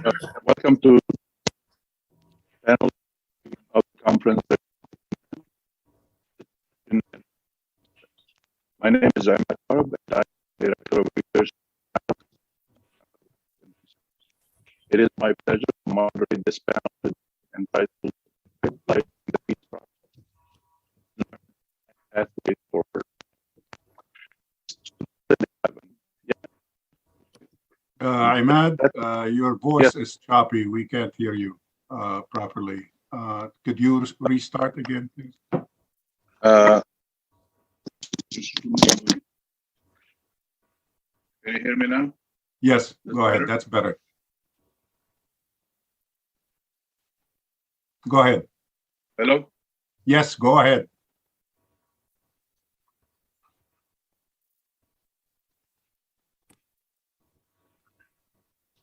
Welcome to panel of the conference. My name is Ahmed and I'm Director of Research. It is my pleasure to moderate this panel entitled Life in the Peace Process. Pathway Forward. Ahmed, your voice is choppy. We can't hear you properly. Could you restart again, please? Can you hear me now? Yes, go ahead. That's better. Go ahead. Hello? Yes, go ahead.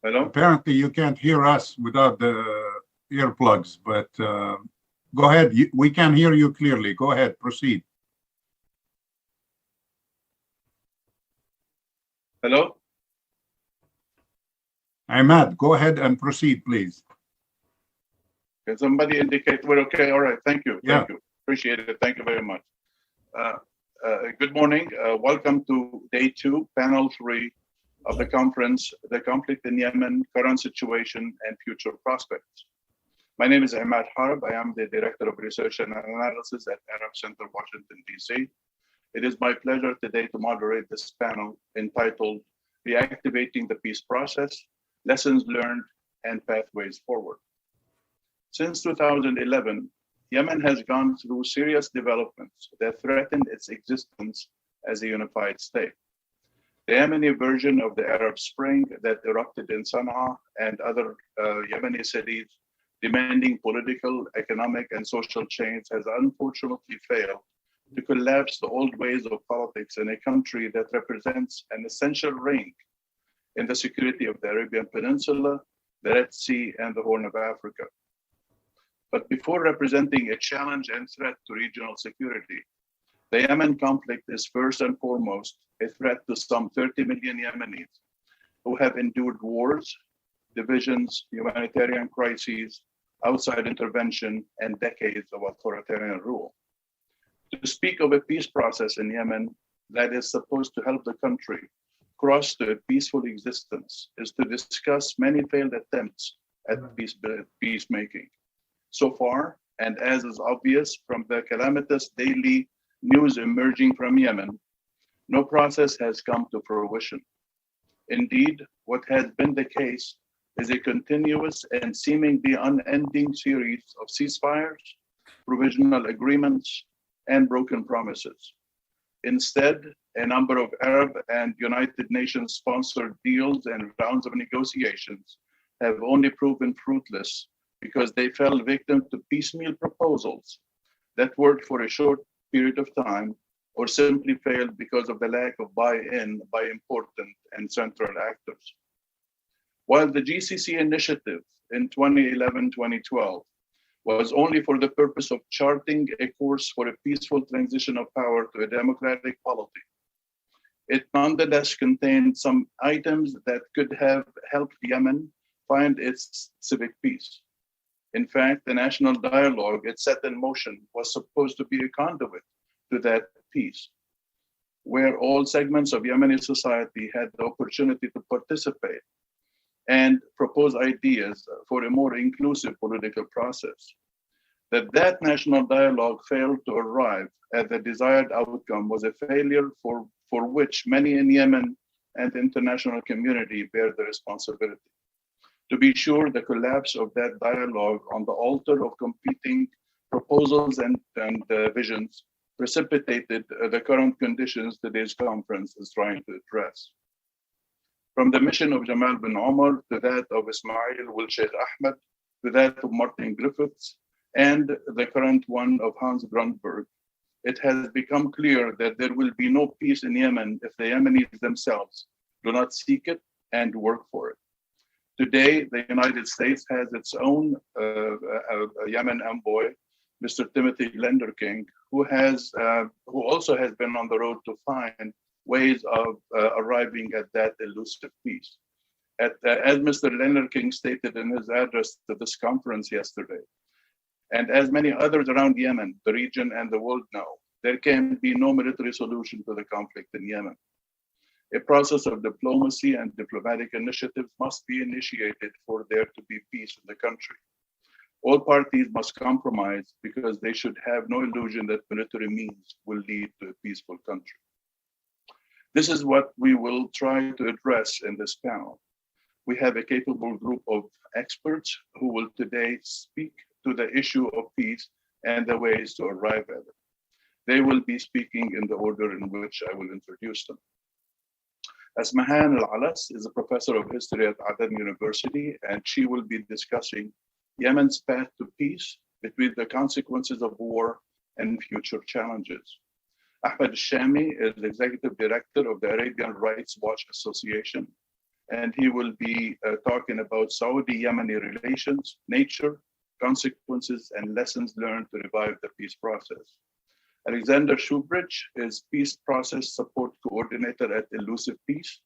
Hello? Apparently, you can't hear us without the earplugs, but go ahead. We can hear you clearly. Go ahead. Proceed. Hello? Ahmed, go ahead and proceed, please. Can somebody indicate we're okay? All right. Thank you. Yeah. Thank you. Appreciate it. Thank you very much. Good morning. Welcome to day 2, panel 3 of the conference, The Conflict in Yemen, Current Situation and Future Prospects. My name is Ahmed Harb. I am the Director of Research and Analysis at Arab Center, Washington, D.C. It is my pleasure today to moderate this panel entitled Reactivating the Peace Process, Lessons Learned and Pathways Forward. Since 2011, Yemen has gone through serious developments that threatened its existence as a unified state. The Yemeni version of the Arab Spring that erupted in Sana'a and other Yemeni cities, demanding political, economic, and social change, has unfortunately failed to collapse the old ways of politics in a country that represents an essential link in the security of the Arabian Peninsula, the Red Sea, and the Horn of Africa. But before representing a challenge and threat to regional security, the Yemen conflict is first and foremost a threat to some 30 million Yemenis who have endured wars, divisions, humanitarian crises, outside intervention, and decades of authoritarian rule. To speak of a peace process in Yemen that is supposed to help the country cross to a peaceful existence is to discuss many failed attempts at peacemaking. So far, and as is obvious from the calamitous daily news emerging from Yemen, no process has come to fruition. Indeed, what has been the case is a continuous and seemingly unending series of ceasefires, provisional agreements, and broken promises. Instead, a number of Arab and United Nations sponsored deals and rounds of negotiations have only proven fruitless because they fell victim to piecemeal proposals that worked for a short period of time or simply failed because of the lack of buy-in by important and central actors. While the GCC initiative in 2011-2012 was only for the purpose of charting a course for a peaceful transition of power to a democratic polity, it nonetheless contained some items that could have helped Yemen find its civic peace. In fact, the national dialogue it set in motion was supposed to be a conduit to that peace, where all segments of Yemeni society had the opportunity to participate and propose ideas for a more inclusive political process. That national dialogue failed to arrive at the desired outcome was a failure for which many in Yemen and the international community bear the responsibility. To be sure, the collapse of that dialogue on the altar of competing proposals and visions precipitated the current conditions today's conference is trying to address. From the mission of Jamal bin Omar to that of Ismail Wal Sheikh Ahmed, to that of Martin Griffiths, and the current one of Hans Grundberg, it has become clear that there will be no peace in Yemen if the Yemenis themselves do not seek it and work for it. Today, the United States has its own Yemen envoy, Mr. Timothy Lenderking, who also has been on the road to find ways of arriving at that elusive peace. As Mr. Leonard King stated in his address to this conference yesterday, and as many others around Yemen, the region, and the world know, there can be no military solution to the conflict in Yemen. A process of diplomacy and diplomatic initiatives must be initiated for there to be peace in the country. All parties must compromise because they should have no illusion that military means will lead to a peaceful country. This is what we will try to address in this panel. We have a capable group of experts who will today speak to the issue of peace and the ways to arrive at it. They will be speaking in the order in which I will introduce them. Asmahan Alalas is a professor of history at Aden University, and she will be discussing Yemen's path to peace between the consequences of war and future challenges. Ahmed Alshami is the executive director of the Arabian Rights Watch Association, and he will be talking about Saudi-Yemeni relations, nature, consequences, and lessons learned to revive the peace process. Alexander Philbrick is Peace Process Support Coordinator at Elusive Peace,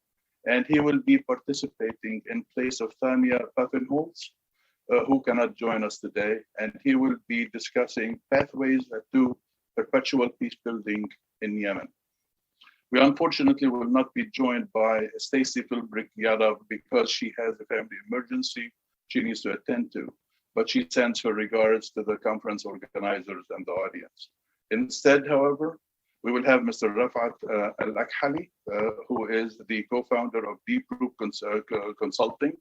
and he will be participating in place of Thania Paffenholz, who cannot join us today, and he will be discussing pathways to perpetual peace building in Yemen. We unfortunately will not be joined by Stacey Philbrick Yadav because she has a family emergency she needs to attend to, but she sends her regards to the conference organizers and the audience. Instead, however, we will have Mr. Rafat Al-Akhali, who is the co-founder of Deep Group Consulting,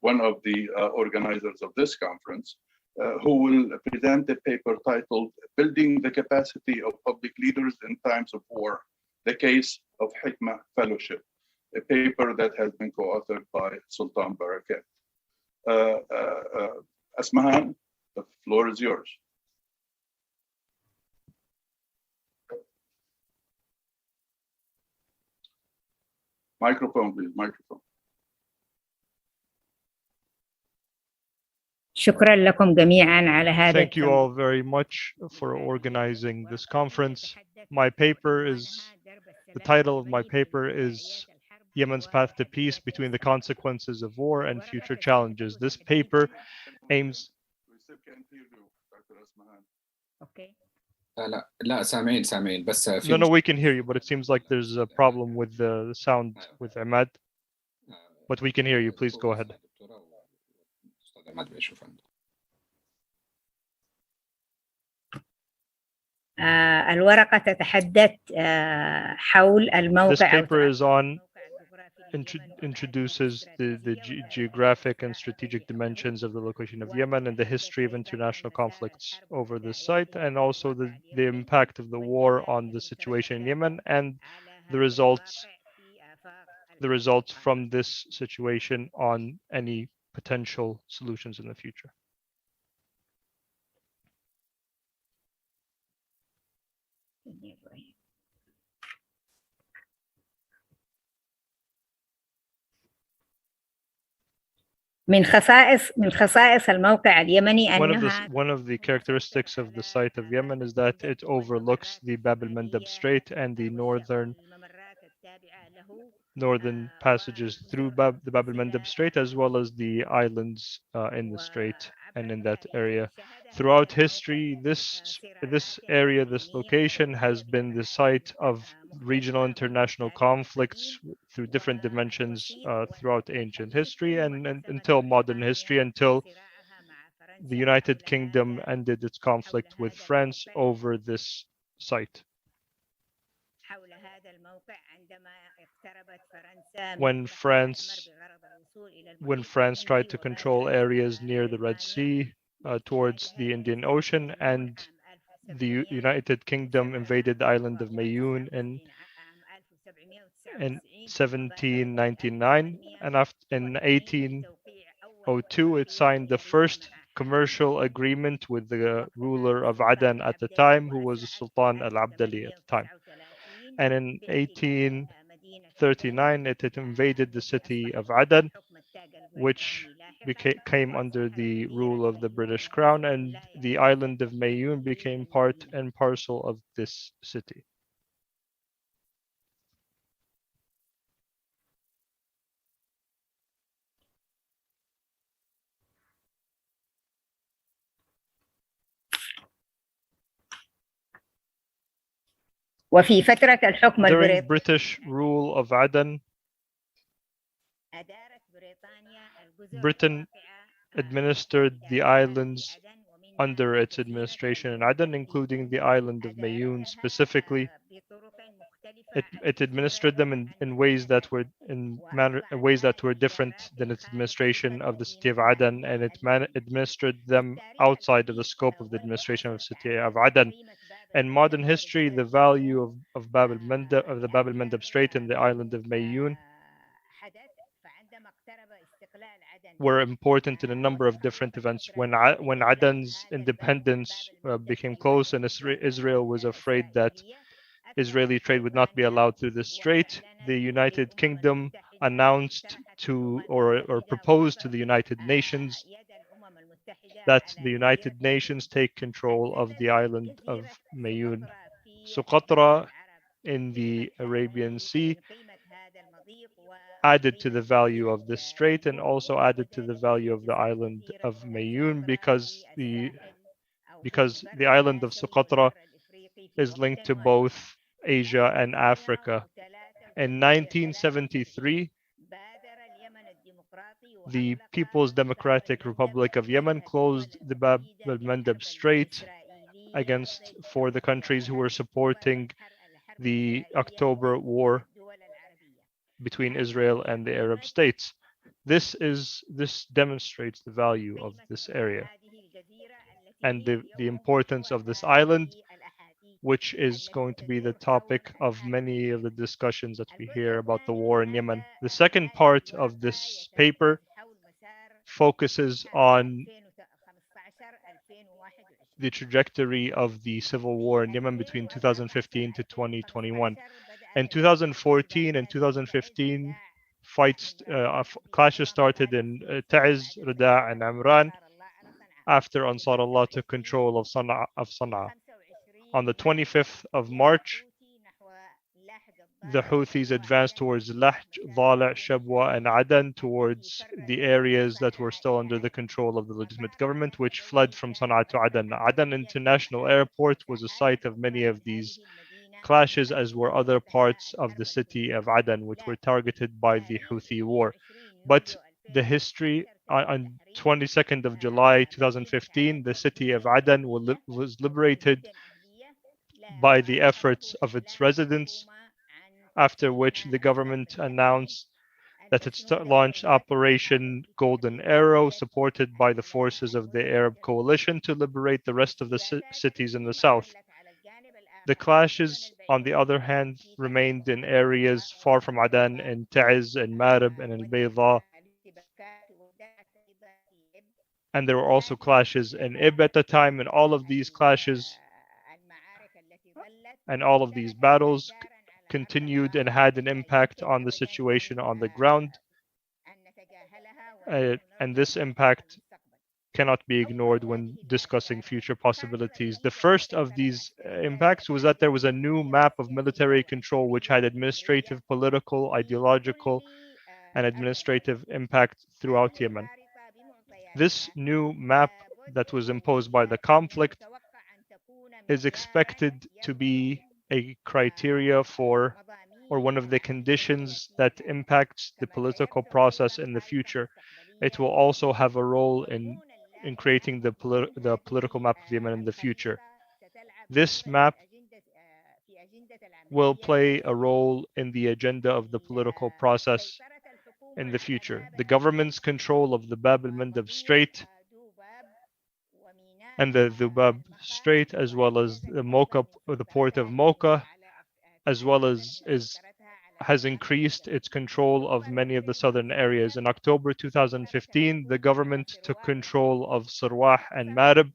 one of the organizers of this conference, who will present a paper titled Building the Capacity of Public Leaders in Times of War, the Case of Hikmah Fellowship, a paper that has been co-authored by Sultan Barakat. Asmahan, the floor is yours. Microphone, please, microphone. شكرا لكم جميعا على هذا. Thank you all very much for organizing this conference. The title of my paper is Yemen's Path to Peace Between the Consequences of War and Future Challenges. This paper aims... Okay. لا سامعين بس No, we can hear you, but it seems like there's a problem with the sound with Ahmed. But we can hear you. Please go ahead. الورقة تتحدث حول الموقع. This paper is on introduces the geographic and strategic dimensions of the location of Yemen and the history of international conflicts over this site, and also the impact of the war on the situation in Yemen and the results from this situation on any potential solutions in the future. من خصائص الموقع اليمني أنها One of the characteristics of the site of Yemen is that it overlooks the Bab el-Mandeb Strait and the northern passages through the Bab el-Mandeb Strait, as well as the islands in the strait and in that area. Throughout history, this location has been the site of regional international conflicts through different dimensions throughout ancient history and until modern history, until the United Kingdom ended its conflict with France over this site. When France tried to control areas near the Red Sea towards the Indian Ocean, and the United Kingdom invaded the island of Mayoun in 1799, and in 1802 it signed the first commercial agreement with the ruler of Aden at the time, who was Sultan Al-Abdali at the time. And in 1839 it had invaded the city of Aden, which came under the rule of the British Crown, and the island of Mayoun became part and parcel of this city. وفي فترة الحكم During البريطاني British rule of Aden, Britain administered the islands under its administration in Aden, including the island of Mayoun specifically. It administered them in ways that were different than its administration of the city of Aden, and it administered them outside of the scope of the administration of the city of Aden. In modern history, the value of Bab al-Mandab, of the Bab al-Mandab Strait and the island of Mayoun were important in a number of different events. When Aden's independence became close and Israel was afraid that Israeli trade would not be allowed through the strait, the United Kingdom announced to or proposed to the United Nations that the United Nations take control of the island of Mayoun. Socotra in the Arabian Sea added to the value of this strait and also added to the value of the island of Mayoun because the island of Socotra is linked to both Asia and Africa. In 1973, the People's Democratic Republic of Yemen closed the Bab al-Mandab Strait for the countries who were supporting the October War between Israel and the Arab states. This demonstrates the value of this area and the importance of this island, which is going to be the topic of many of the discussions that we hear about the war in Yemen. The second part of this paper focuses on the trajectory of the civil war in Yemen between 2015 to 2021. In 2014 and 2015, clashes started in Taiz, Rada, and Amran after Ansar Allah took control of Sana'a. On the 25th of March, the Houthis advanced towards Lahj, Dhala, Shabwa, and Aden, towards the areas that were still under the control of the legitimate government, which fled from Sana'a to Aden. Aden International Airport was a site of many of these clashes, as were other parts of the city of Aden, which were targeted by the Houthi war. But the history, on 22nd of July 2015, the city of Aden was liberated by the efforts of its residents, after which the government announced that it launched Operation Golden Arrow, supported by the forces of the Arab coalition, to liberate the rest of the cities in the south. The clashes, on the other hand, remained in areas far from Aden, in Taiz, and Marib, and Al-Bayda. And there were also clashes in Ib at the time, and all of these clashes and all of these battles continued and had an impact on the situation on the ground. And this impact cannot be ignored when discussing future possibilities. The first of these impacts was that there was a new map of military control which had administrative, political, ideological, and administrative impact throughout Yemen. This new map that was imposed by the conflict is expected to be a criteria for, or one of the conditions that impacts the political process in the future. It will also have a role in creating the political map of Yemen in the future. This map will play a role in the agenda of the political process in the future. The government's control of the Bab al-Mandab Strait and the Dhubab Strait, as well as the port of Mocha, as well as has increased its control of many of the southern areas. In October 2015, the government took control of Sarwah and Marib.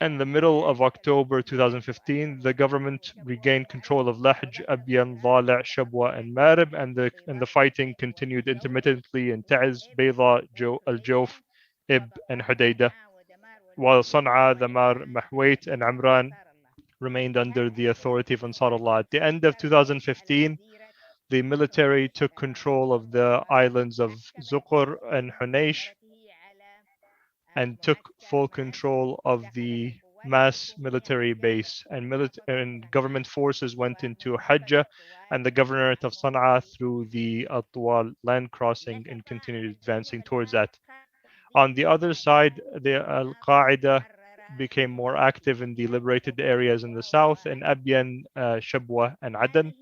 In the middle of October 2015, the government regained control of Lahj, Abyan, Dhala, Shabwa, and Marib, and the fighting continued intermittently in Taiz, Bayda, Al-Jawf, Ib, and Hudaydah, while Sana'a, Damar, Mahwait, and Amran remained under the authority of Ansar Allah. At the end of 2015, the military took control of the islands of Zuqur and Hunaysh and took full control of the mass military base, and government forces went into Hajjah and the governorate of Sana'a through the Atwal land crossing and continued advancing towards that. On the other side, the Al-Qaeda became more active in the liberated areas in the south, in Abyan, Shabwa, and Aden.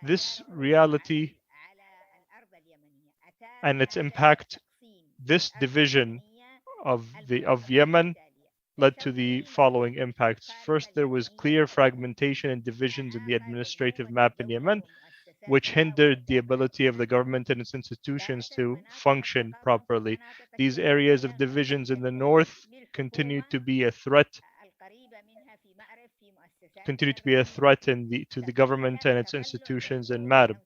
This reality and its impact, this division of Yemen led to the following impacts. First, there was clear fragmentation and divisions in the administrative map in Yemen, which hindered the ability of the government and its institutions to function properly. These areas of divisions in the north continue to be a threat to the government and its institutions in Marib.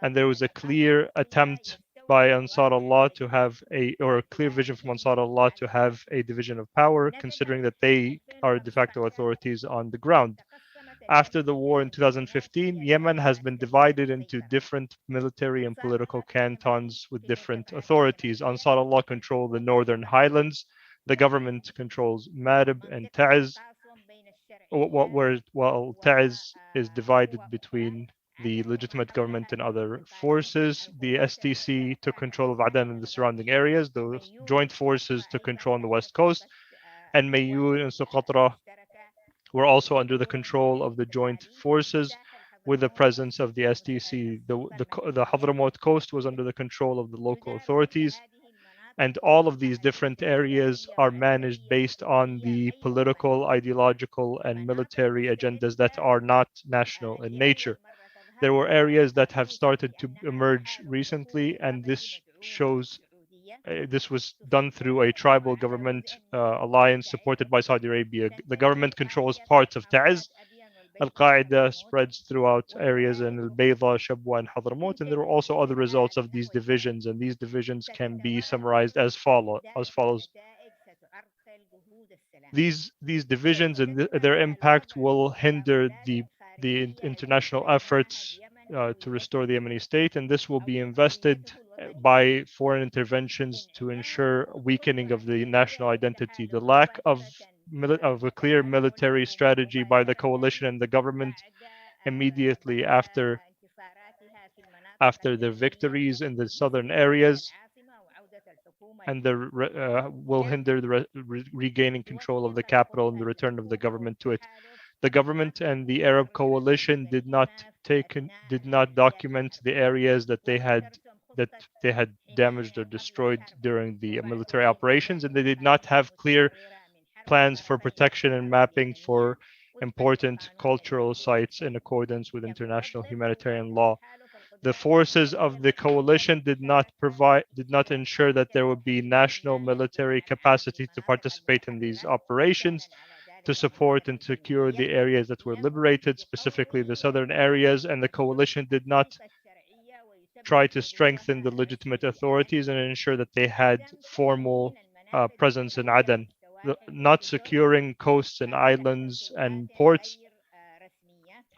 And there was a clear attempt by Ansar Allah to have a clear vision from Ansar Allah to have a division of power, considering that they are de facto authorities on the ground. After the war in 2015, Yemen has been divided into different military and political cantons with different authorities. Ansar Allah control the northern highlands. The government controls Marib and Ta'ez, while Ta'ez is divided between the legitimate government and other forces. The STC took control of Aden and the surrounding areas. The joint forces took control on the west coast, and Mayun and Socotra were also under the control of the joint forces with the presence of the STC. The Hadramaut coast was under the control of the local authorities. And all of these different areas are managed based on the political, ideological, and military agendas that are not national in nature. There were areas that have started to emerge recently, and this was done through a tribal government alliance supported by Saudi Arabia. The government controls parts of Ta'ez. Al-Qaeda spreads throughout areas in Al-Bayda, Shabwa, and Hadramaut, and there are also other results of these divisions, and these divisions can be summarized as follows. These divisions and their impact will hinder the international efforts to restore the Yemeni state, and this will be invested by foreign interventions to ensure weakening of the national identity. The lack of a clear military strategy by the coalition and the government immediately after their victories in the southern areas, and will hinder the regaining control of the capital and the return of the government to it. The government and the Arab coalition did not document the areas that they had damaged or destroyed during the military operations, and they did not have clear plans for protection and mapping for important cultural sites in accordance with international humanitarian law. The forces of the coalition did not ensure that there would be national military capacity to participate in these operations, to support and secure the areas that were liberated, specifically the southern areas, and the coalition did not try to strengthen the legitimate authorities and ensure that they had formal presence in Aden. Not securing coasts and islands and ports,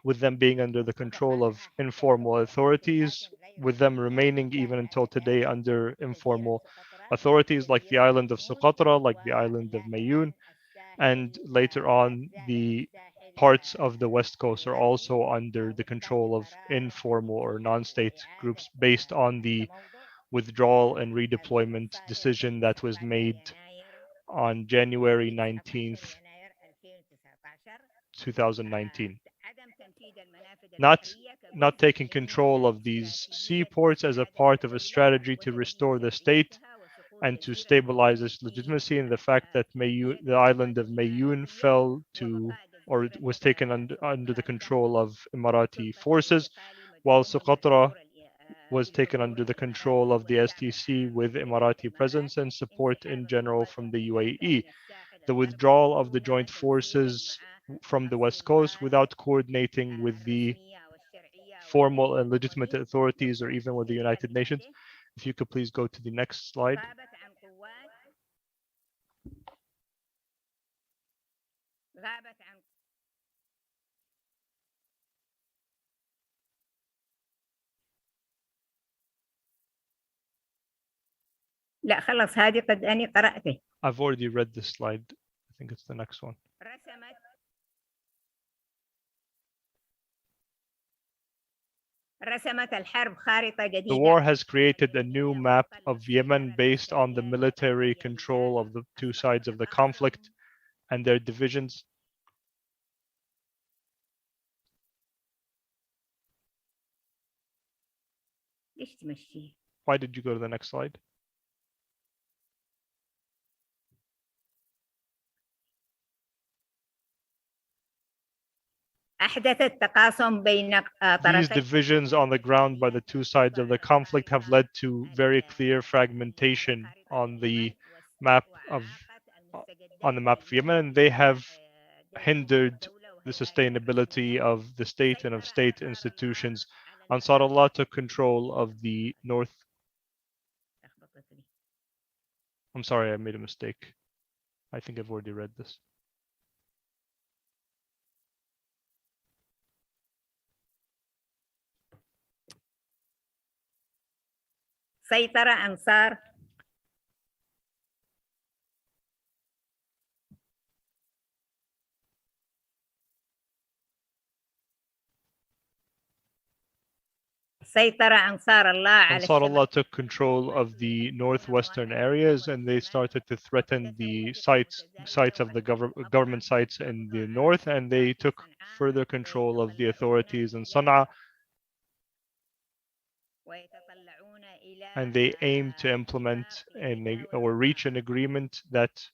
with them being under the control of informal authorities, with them remaining even until today under informal authorities, like the island of Socotra, like the island of Mayun, and later on the parts of the west coast are also under the control of informal or non-state groups based on the withdrawal and redeployment decision that was made on January 19th, 2019. Not taking control of these seaports as a part of a strategy to restore the state and to stabilize its legitimacy, and the fact that the island of Mayun fell to, or was taken under the control of Emirati forces, while Socotra was taken under the control of the STC with Emirati presence and support in general from the UAE. The withdrawal of the joint forces from the West Coast without coordinating with the formal and legitimate authorities or even with the United Nations. If you could please go to the next slide. لا خلص هذه قد أني قرأته. I've already read this slide. I think it's the next one. رسمت الحرب خارطة جديدة. The war has created a new map of Yemen based on the military control of the two sides of the conflict and their divisions. Why did you go to the next slide? These divisions on the ground by the two sides of the conflict have led to very clear fragmentation on the map of Yemen, and they have hindered the sustainability of the state and of state institutions. Ansarullah took control of the north. I'm sorry, I made a mistake. I think I've already read this. سيطر أنصار Ansar Allah took control of the northwestern areas, and they started to threaten the sites of the government sites in the north, and they took further control of the authorities in Sana'a, and they aim to implement or reach an agreement that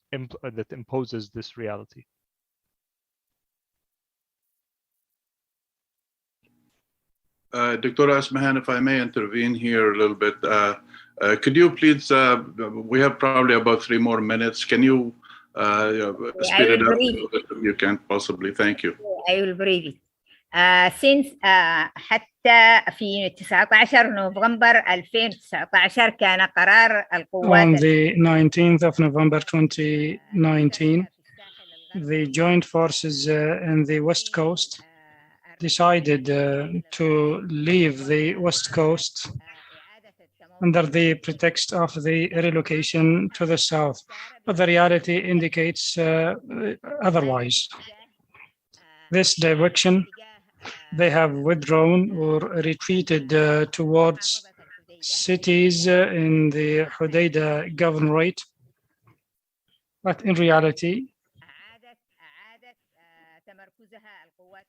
imposes this reality. Dr. Asmahan, if I may intervene here a little bit, could you please, we have probably about 3 more minutes. Can you speed it up if you can possibly? Thank you. I will brief it. Since حتى في 19 نوفمبر 2019 كان قرار القوات. On the 19th of November 2019, the joint forces in the West Coast decided to leave the West Coast under the pretext of the relocation to the south, but the reality indicates otherwise. This direction, they have withdrawn or retreated towards cities in the Hodeidah governorate, but in reality,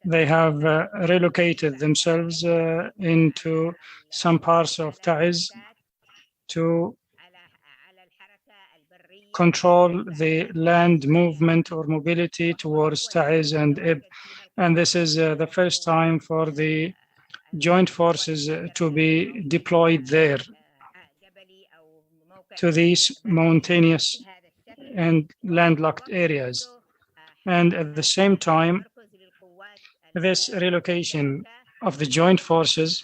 they have relocated themselves into some parts of Ta'iz to control the land movement or mobility towards Ta'iz and Ib. And this is the first time for the joint forces to be deployed there to these mountainous and landlocked areas. And at the same time, this relocation of the joint forces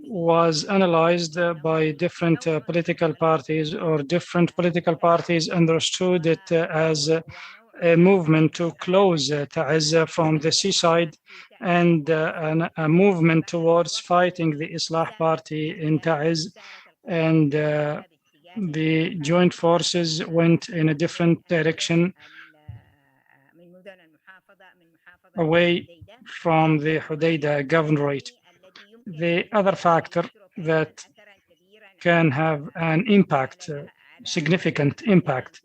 was analyzed by different political parties, or different political parties understood it as a movement to close Ta'iz from the seaside and a movement towards fighting the Islah party in Ta'iz. And the joint forces went in a different direction away from the Hodeidah governorate. The other factor that can have an impact, significant impact,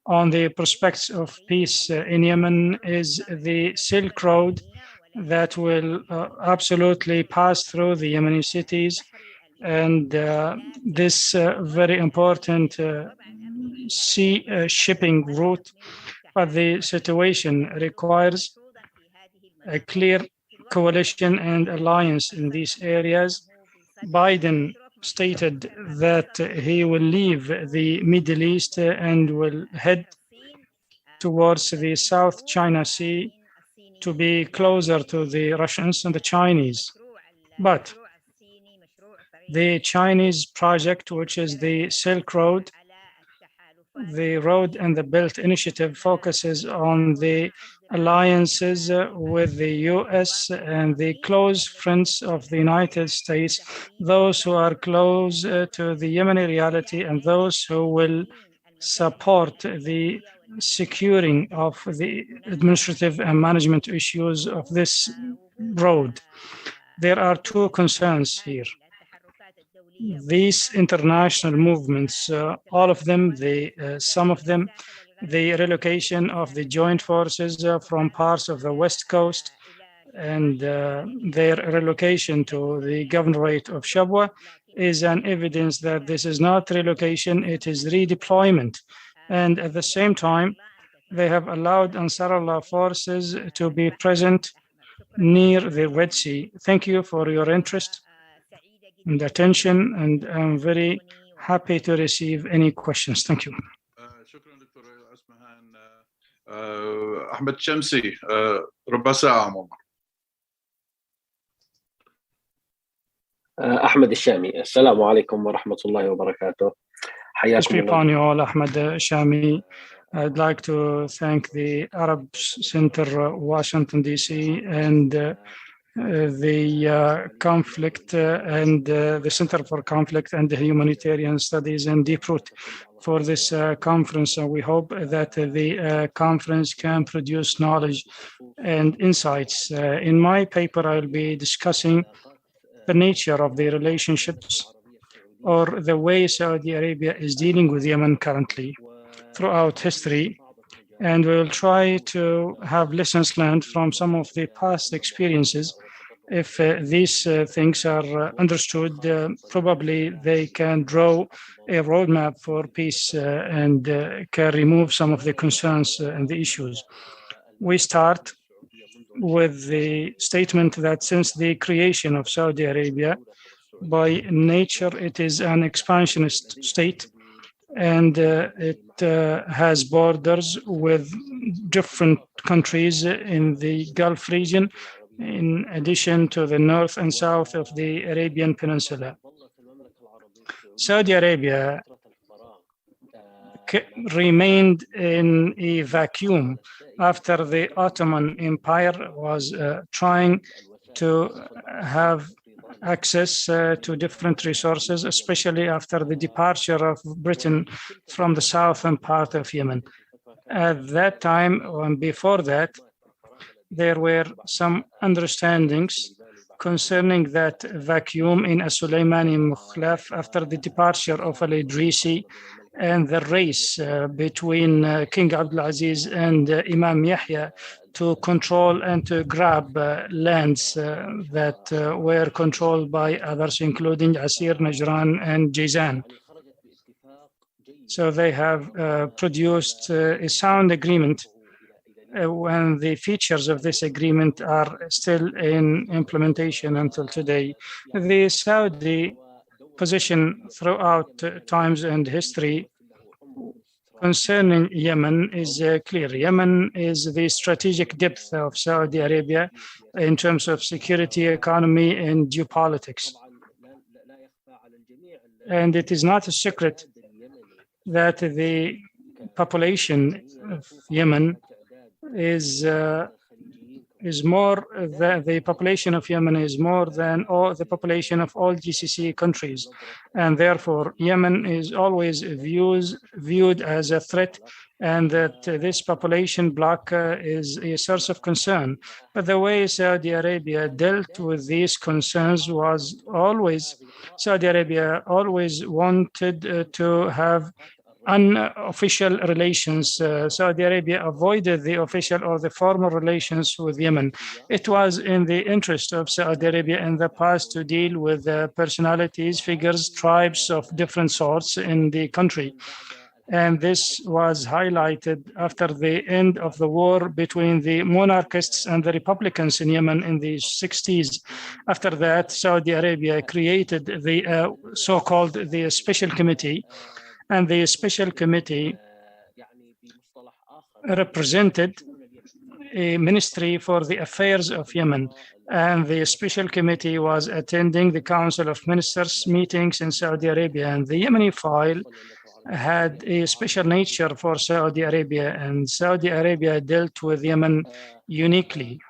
on the prospects of peace in Yemen is the Silk Road that will absolutely pass through the Yemeni cities. And this very important sea shipping route, but the situation requires a clear coalition and alliance in these areas. Biden stated that he will leave the Middle East and will head towards the South China Sea to be closer to the Russians and the Chinese. But the Chinese project, which is the Silk Road, the Road and the Belt Initiative focuses on the alliances with the US and the close friends of the United States, those who are close to the Yemeni reality and those who will support the securing of the administrative and management issues of this road. There are two concerns here. These international movements, all of them, some of them, the relocation of the joint forces from parts of the West Coast and their relocation to the governorate of Shabwa is an evidence that this is not relocation, it is redeployment. And at the same time, they have allowed Ansar Allah forces to be present near the Red Sea. Thank you for your interest and attention, and I'm very happy to receive any questions. Thank you. شكرا دكتور أسمهان. أحمد شمسي ربع ساعة عموما. أحمد الشامي. السلام عليكم ورحمة الله وبركاته. حياكم الله. Ahmed Shami. I'd like to thank the Arab Center, Washington, D.C., and the conflict and the Center for Conflict and Humanitarian Studies and Deep-Root for this conference. And we hope that the conference can produce knowledge and insights. In my paper, I'll be discussing the nature of the relationships or the way Saudi Arabia is dealing with Yemen currently throughout history. And we'll try to have lessons learned from some of the past experiences. If these things are understood, probably they can draw a roadmap for peace and can remove some of the concerns and the issues. We start with the statement that since the creation of Saudi Arabia, by nature, it is an expansionist state, and it has borders with different countries in the Gulf region, in addition to the north and south of the Arabian Peninsula. Saudi Arabia remained in a vacuum after the Ottoman Empire was trying to have access to different resources, especially after the departure of Britain from the southern part of Yemen. At that time, and before that, there were some understandings concerning that vacuum in As-Sulaymani Mukhlaf after the departure of Al-Idrisi and the race between King Abdulaziz and Imam Yahya to control and to grab lands that were controlled by others, including Asir, Najran, and Jizan. So they have produced a sound agreement when the features of this agreement are still in implementation until today. The Saudi position throughout times and history concerning Yemen is clear. Yemen is the strategic depth of Saudi Arabia in terms of security, economy, and geopolitics. And it is not a secret that the population of Yemen is more than the population of Yemen is more than all the population of all GCC countries, and therefore Yemen is always viewed as a threat, and that this population block is a source of concern. But the way Saudi Arabia dealt with these concerns was always Saudi Arabia always wanted to have unofficial relations. Saudi Arabia avoided the official or the formal relations with Yemen. It was in the interest of Saudi Arabia in the past to deal with personalities, figures, tribes of different sorts in the country. And this was highlighted after the end of the war between the monarchists and the republicans in Yemen in the 60s. After that, Saudi Arabia created the so-called the Special Committee, and the Special Committee represented a ministry for the affairs of Yemen. And the Special Committee was attending the Council of Ministers meetings in Saudi Arabia. And the Yemeni file had a special nature for Saudi Arabia, and Saudi Arabia dealt with Yemen uniquely.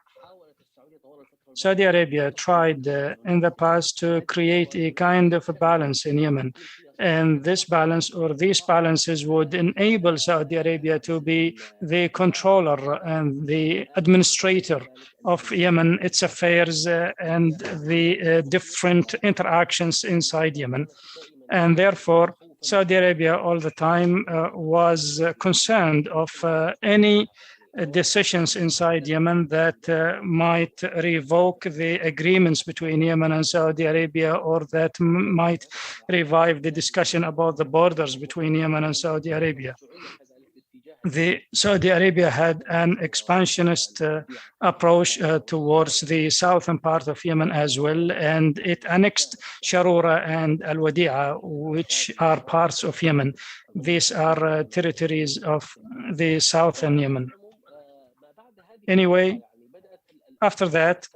Saudi Arabia tried in the past to create a kind of a balance in Yemen. And this balance or these balances would enable Saudi Arabia to be the controller and the administrator of Yemen, its affairs, and the different interactions inside Yemen. And therefore, Saudi Arabia all the time was concerned of any decisions inside Yemen that might revoke the agreements between Yemen and Saudi Arabia, or that might revive the discussion about the borders between Yemen and Saudi Arabia. Saudi Arabia had an expansionist approach towards the southern part of Yemen as well, and it annexed Sharura and Al-Wadi'a, which are parts of Yemen. These are territories of the southern Yemen. Anyway, after that,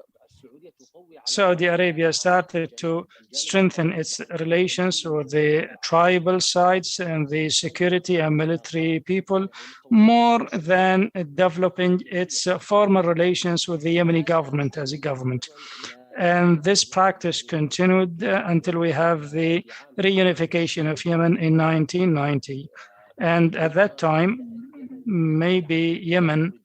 Saudi Arabia started to strengthen its relations with the tribal sides and the security and military people, more than developing its former relations with the Yemeni government as a government. And this practice continued until we have the reunification of Yemen in 1990. And at that time, maybe Yemen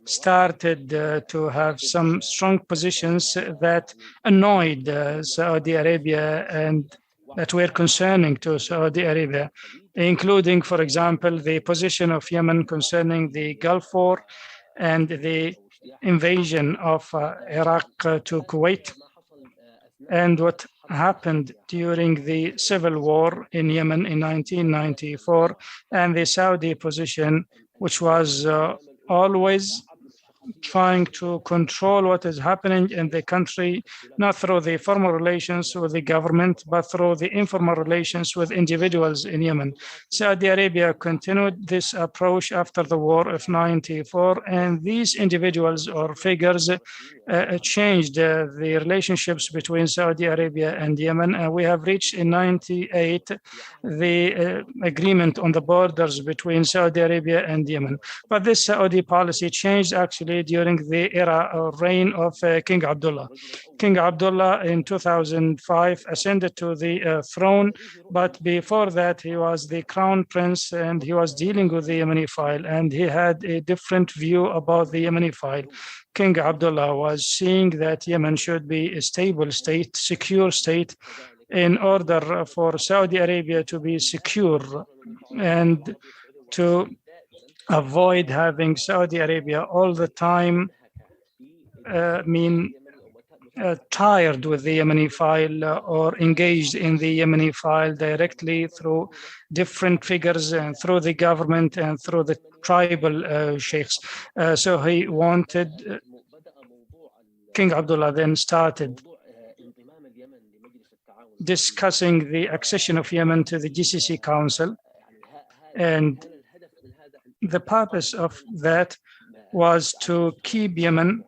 started to have some strong positions that annoyed Saudi Arabia and that were concerning to Saudi Arabia, including, for example, the position of Yemen concerning the Gulf War and the invasion of Iraq to Kuwait, and what happened during the civil war in Yemen in 1994, and the Saudi position, which was always trying to control what is happening in the country, not through the formal relations with the government, but through the informal relations with individuals in Yemen. Saudi Arabia continued this approach after the war of 94, and these individuals or figures changed the relationships between Saudi Arabia and Yemen. And we have reached in 98 the agreement on the borders between Saudi Arabia and Yemen. But this Saudi policy changed actually during the era or reign of King Abdullah. King Abdullah in 2005 ascended to the throne, but before that he was the crown prince and he was dealing with the Yemeni file, and he had a different view about the Yemeni file. King Abdullah was seeing that Yemen should be a stable state, secure state, in order for Saudi Arabia to be secure and to avoid having Saudi Arabia all the time tired with the Yemeni file or engaged in the Yemeni file directly through different figures and through the government and through the tribal sheikhs. So he wanted, King Abdullah then started discussing the accession of Yemen to the GCC Council, and the purpose of that was to keep Yemen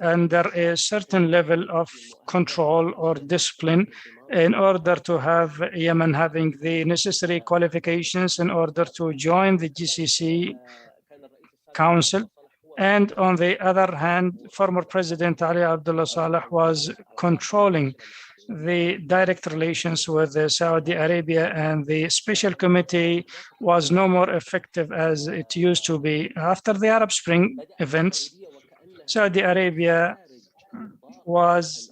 under a certain level of control or discipline in order to have Yemen having the necessary qualifications in order to join the GCC Council. And on the other hand, former President Ali Abdullah Saleh was controlling the direct relations with Saudi Arabia, and the special committee was no more effective as it used to be. After the Arab Spring events, Saudi Arabia was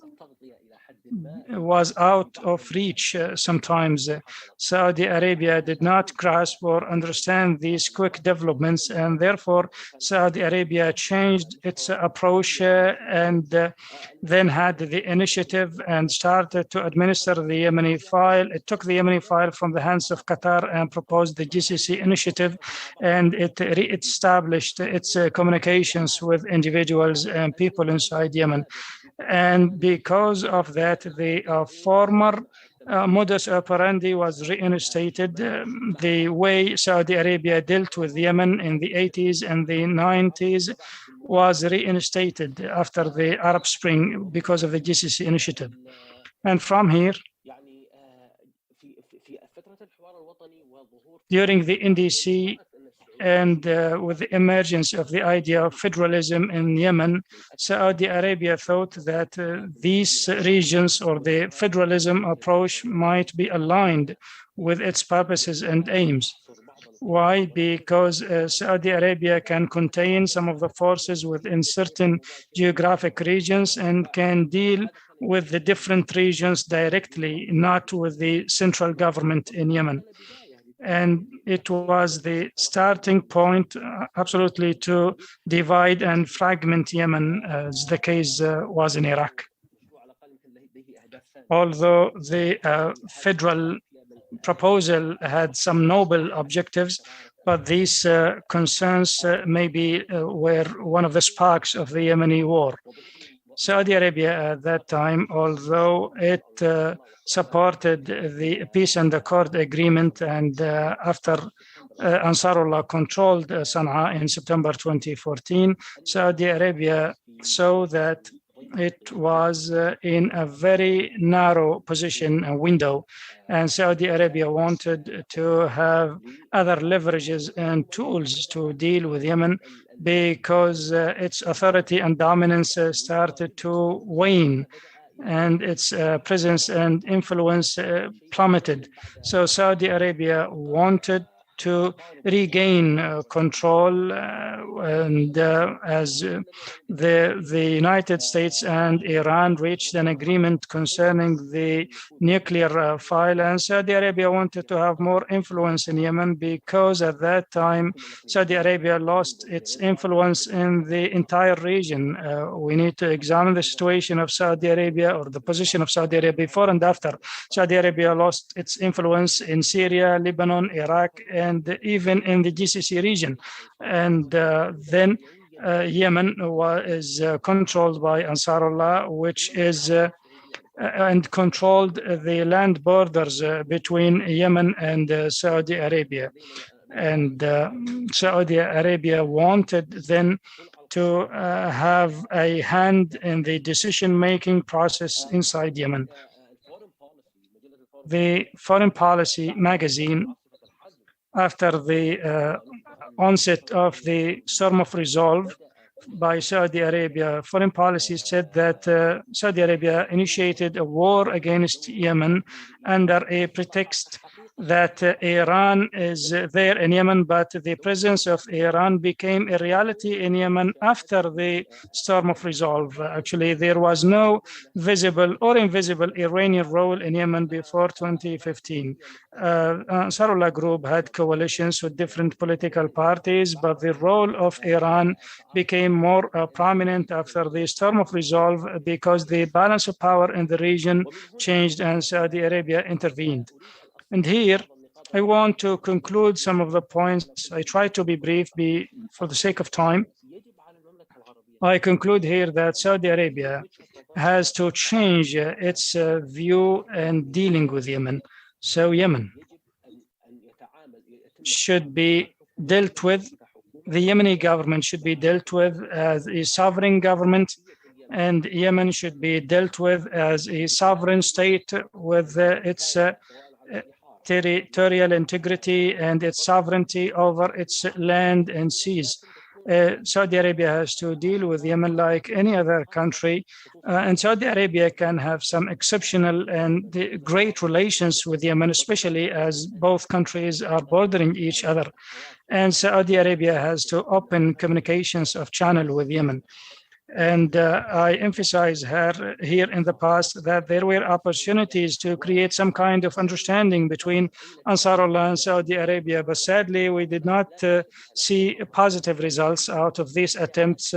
out of reach sometimes. Saudi Arabia did not grasp or understand these quick developments, and therefore Saudi Arabia changed its approach and then had the initiative and started to administer the Yemeni file. It took the Yemeni file from the hands of Qatar and proposed the GCC initiative, and it re-established its communications with individuals and people inside Yemen. And because of that, the former modus operandi was reinstated. The way Saudi Arabia dealt with Yemen in the 80s and the 90s was reinstated after the Arab Spring because of the GCC initiative. And from here, During the NDC and with the emergence of the idea of federalism in Yemen, Saudi Arabia thought that these regions or the federalism approach might be aligned with its purposes and aims. Why? Because Saudi Arabia can contain some of the forces within certain geographic regions and can deal with the different regions directly, not with the central government in Yemen. And it was the starting point, absolutely, to divide and fragment Yemen, as the case was in Iraq. Although the federal proposal had some noble objectives, but these concerns maybe were one of the sparks of the Yemeni war. Saudi Arabia at that time, although it supported the peace and accord agreement, and after Ansarullah controlled Sana'a in September 2014, Saudi Arabia saw that it was in a very narrow position and window, and Saudi Arabia wanted to have other leverages and tools to deal with Yemen, because its authority and dominance started to wane, and its presence and influence plummeted. So Saudi Arabia wanted to regain control, and as the United States and Iran reached an agreement concerning the nuclear file, and Saudi Arabia wanted to have more influence in Yemen, because at that time Saudi Arabia lost its influence in the entire region. We need to examine the situation of Saudi Arabia, or the position of Saudi Arabia before and after. Saudi Arabia lost its influence in Syria, Lebanon, Iraq, and even in the GCC region. And then Yemen is controlled by Ansarullah, which is and controlled the land borders between Yemen and Saudi Arabia. And Saudi Arabia wanted then to have a hand in the decision-making process inside Yemen. The Foreign Policy magazine, after the onset of the Storm of Resolve by Saudi Arabia, Foreign Policy said that Saudi Arabia initiated a war against Yemen under a pretext that Iran is there in Yemen, but the presence of Iran became a reality in Yemen after the Storm of Resolve. Actually, there was no visible or invisible Iranian role in Yemen before 2015. Ansarullah group had coalitions with different political parties, but the role of Iran became more prominent after the Storm of Resolve, because the balance of power in the region changed and Saudi Arabia intervened. And here, I want to conclude some of the points. I try to be brief for the sake of time. I conclude here that Saudi Arabia has to change its view and dealing with Yemen. So Yemen should be dealt with, the Yemeni government should be dealt with as a sovereign government, and Yemen should be dealt with as a sovereign state with its territorial integrity and its sovereignty over its land and seas. Saudi Arabia has to deal with Yemen like any other country, and Saudi Arabia can have some exceptional and great relations with Yemen, especially as both countries are bordering each other. And Saudi Arabia has to open communications of channel with Yemen. And I emphasize here in the past that there were opportunities to create some kind of understanding between Ansarullah and Saudi Arabia, but sadly we did not see positive results out of these attempts.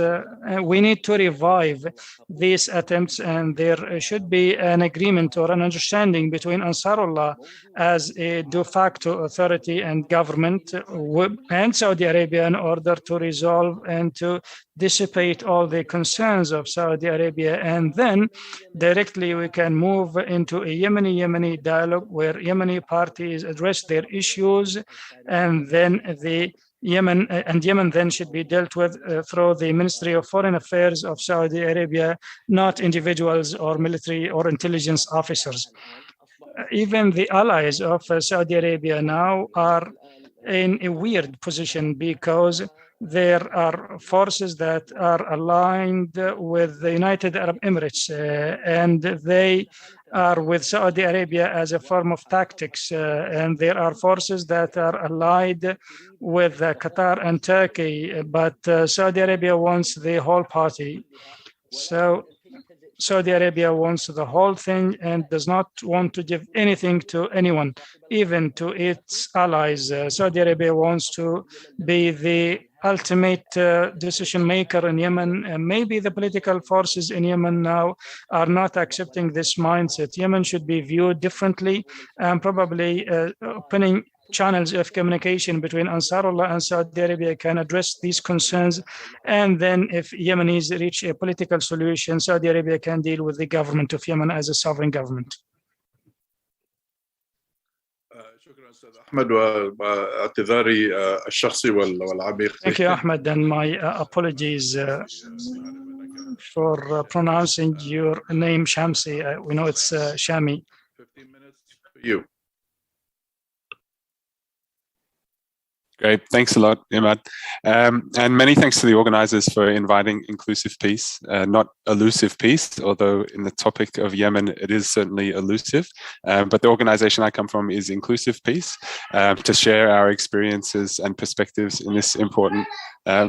We need to revive these attempts, and there should be an agreement or an understanding between Ansarullah as a de facto authority and government and Saudi Arabia in order to resolve and to dissipate all the concerns of Saudi Arabia, and then directly we can move into a Yemeni dialogue where Yemeni parties address their issues, and then Yemen then should be dealt with through the Ministry of Foreign Affairs of Saudi Arabia, not individuals or military or intelligence officers. even the allies of Saudi Arabia now are in a weird position because there are forces that are aligned with the United Arab Emirates, and they are with Saudi Arabia as a form of tactics. And there are forces that are allied with Qatar and Turkey, but Saudi Arabia wants the whole party. So Saudi Arabia wants the whole thing and does not want to give anything to anyone, even to its allies. Saudi Arabia wants to be the ultimate decision maker in Yemen. And maybe the political forces in Yemen now are not accepting this mindset. Yemen should be viewed differently, and probably opening channels of communication between Ansarullah and Saudi Arabia can address these concerns. And then if Yemenis reach a political solution, Saudi Arabia can deal with the government of Yemen as a sovereign government. أحمد واعتذاري الشخصي والعميق. Thank you, Ahmed, and my apologies for pronouncing your name Shamsi. We know it's Shami. 15 minutes for you. Great, thanks a lot, Ahmed. And many thanks to the organizers for inviting inclusive peace, not elusive peace, although in the topic of Yemen, it is certainly elusive. But the organization I come from is Inclusive Peace, to share our experiences and perspectives in this important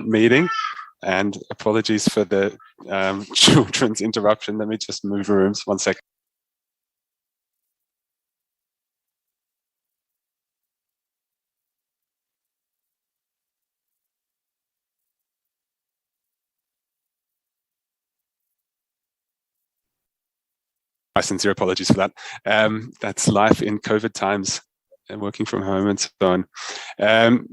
meeting. And apologies for the children's interruption. Let me just move rooms 1 second. My sincere apologies for that. That's life in COVID times and working from home and so on.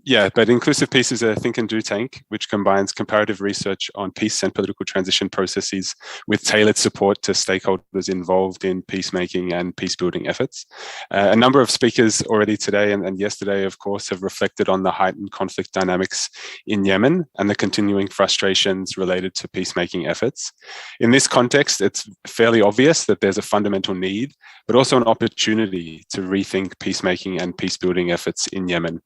Yeah, but Inclusive Peace is a think and do tank, which combines comparative research on peace and political transition processes with tailored support to stakeholders involved in peacemaking and peace-building efforts. A number of speakers already today and yesterday, of course, have reflected on the heightened conflict dynamics in Yemen and the continuing frustrations related to peacemaking efforts. In this context, it's fairly obvious that there's a fundamental need, but also an opportunity to rethink peacemaking and peace-building efforts in Yemen.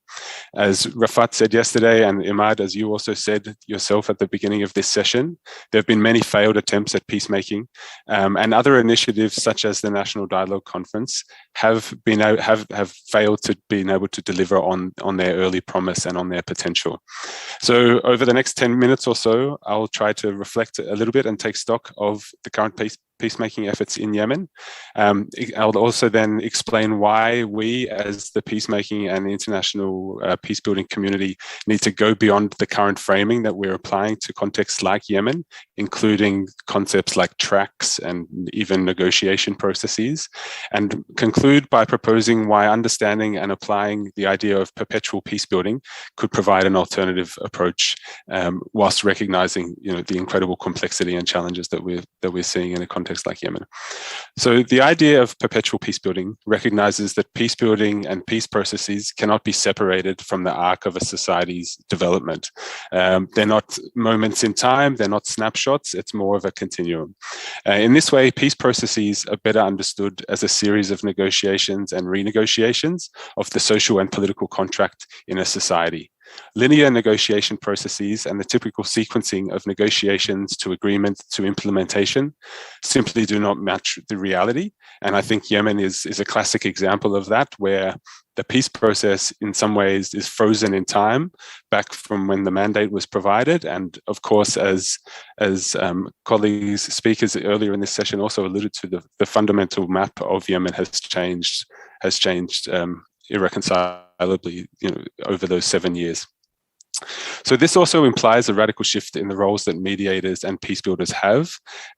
As Rafat said yesterday, and Ahmed, as you also said yourself at the beginning of this session, there have been many failed attempts at peacemaking, and other initiatives such as the National Dialogue Conference have failed to be able to deliver on their early promise and on their potential. So over the next 10 minutes or so, I'll try to reflect a little bit and take stock of the current peacemaking efforts in Yemen. I'll also then explain why we as the peacemaking and the international peace-building community need to go beyond the current framing that we're applying to contexts like Yemen, including concepts like tracks and even negotiation processes, and conclude by proposing why understanding and applying the idea of perpetual peace-building could provide an alternative approach, whilst recognizing, the incredible complexity and challenges that we're seeing in a context like Yemen. So the idea of perpetual peace building recognizes that peace building and peace processes cannot be separated from the arc of a society's development. They're not moments in time, they're not snapshots, it's more of a continuum. In this way, peace processes are better understood as a series of negotiations and renegotiations of the social and political contract in a society. Linear negotiation processes and the typical sequencing of negotiations to agreement to implementation simply do not match the reality. And I think Yemen is a classic example of that, where the peace process in some ways is frozen in time back from when the mandate was provided. And of course, as colleagues, speakers earlier in this session also alluded to, the fundamental map of Yemen has changed irreconcilably, over those 7 years. So this also implies a radical shift in the roles that mediators and peace builders have,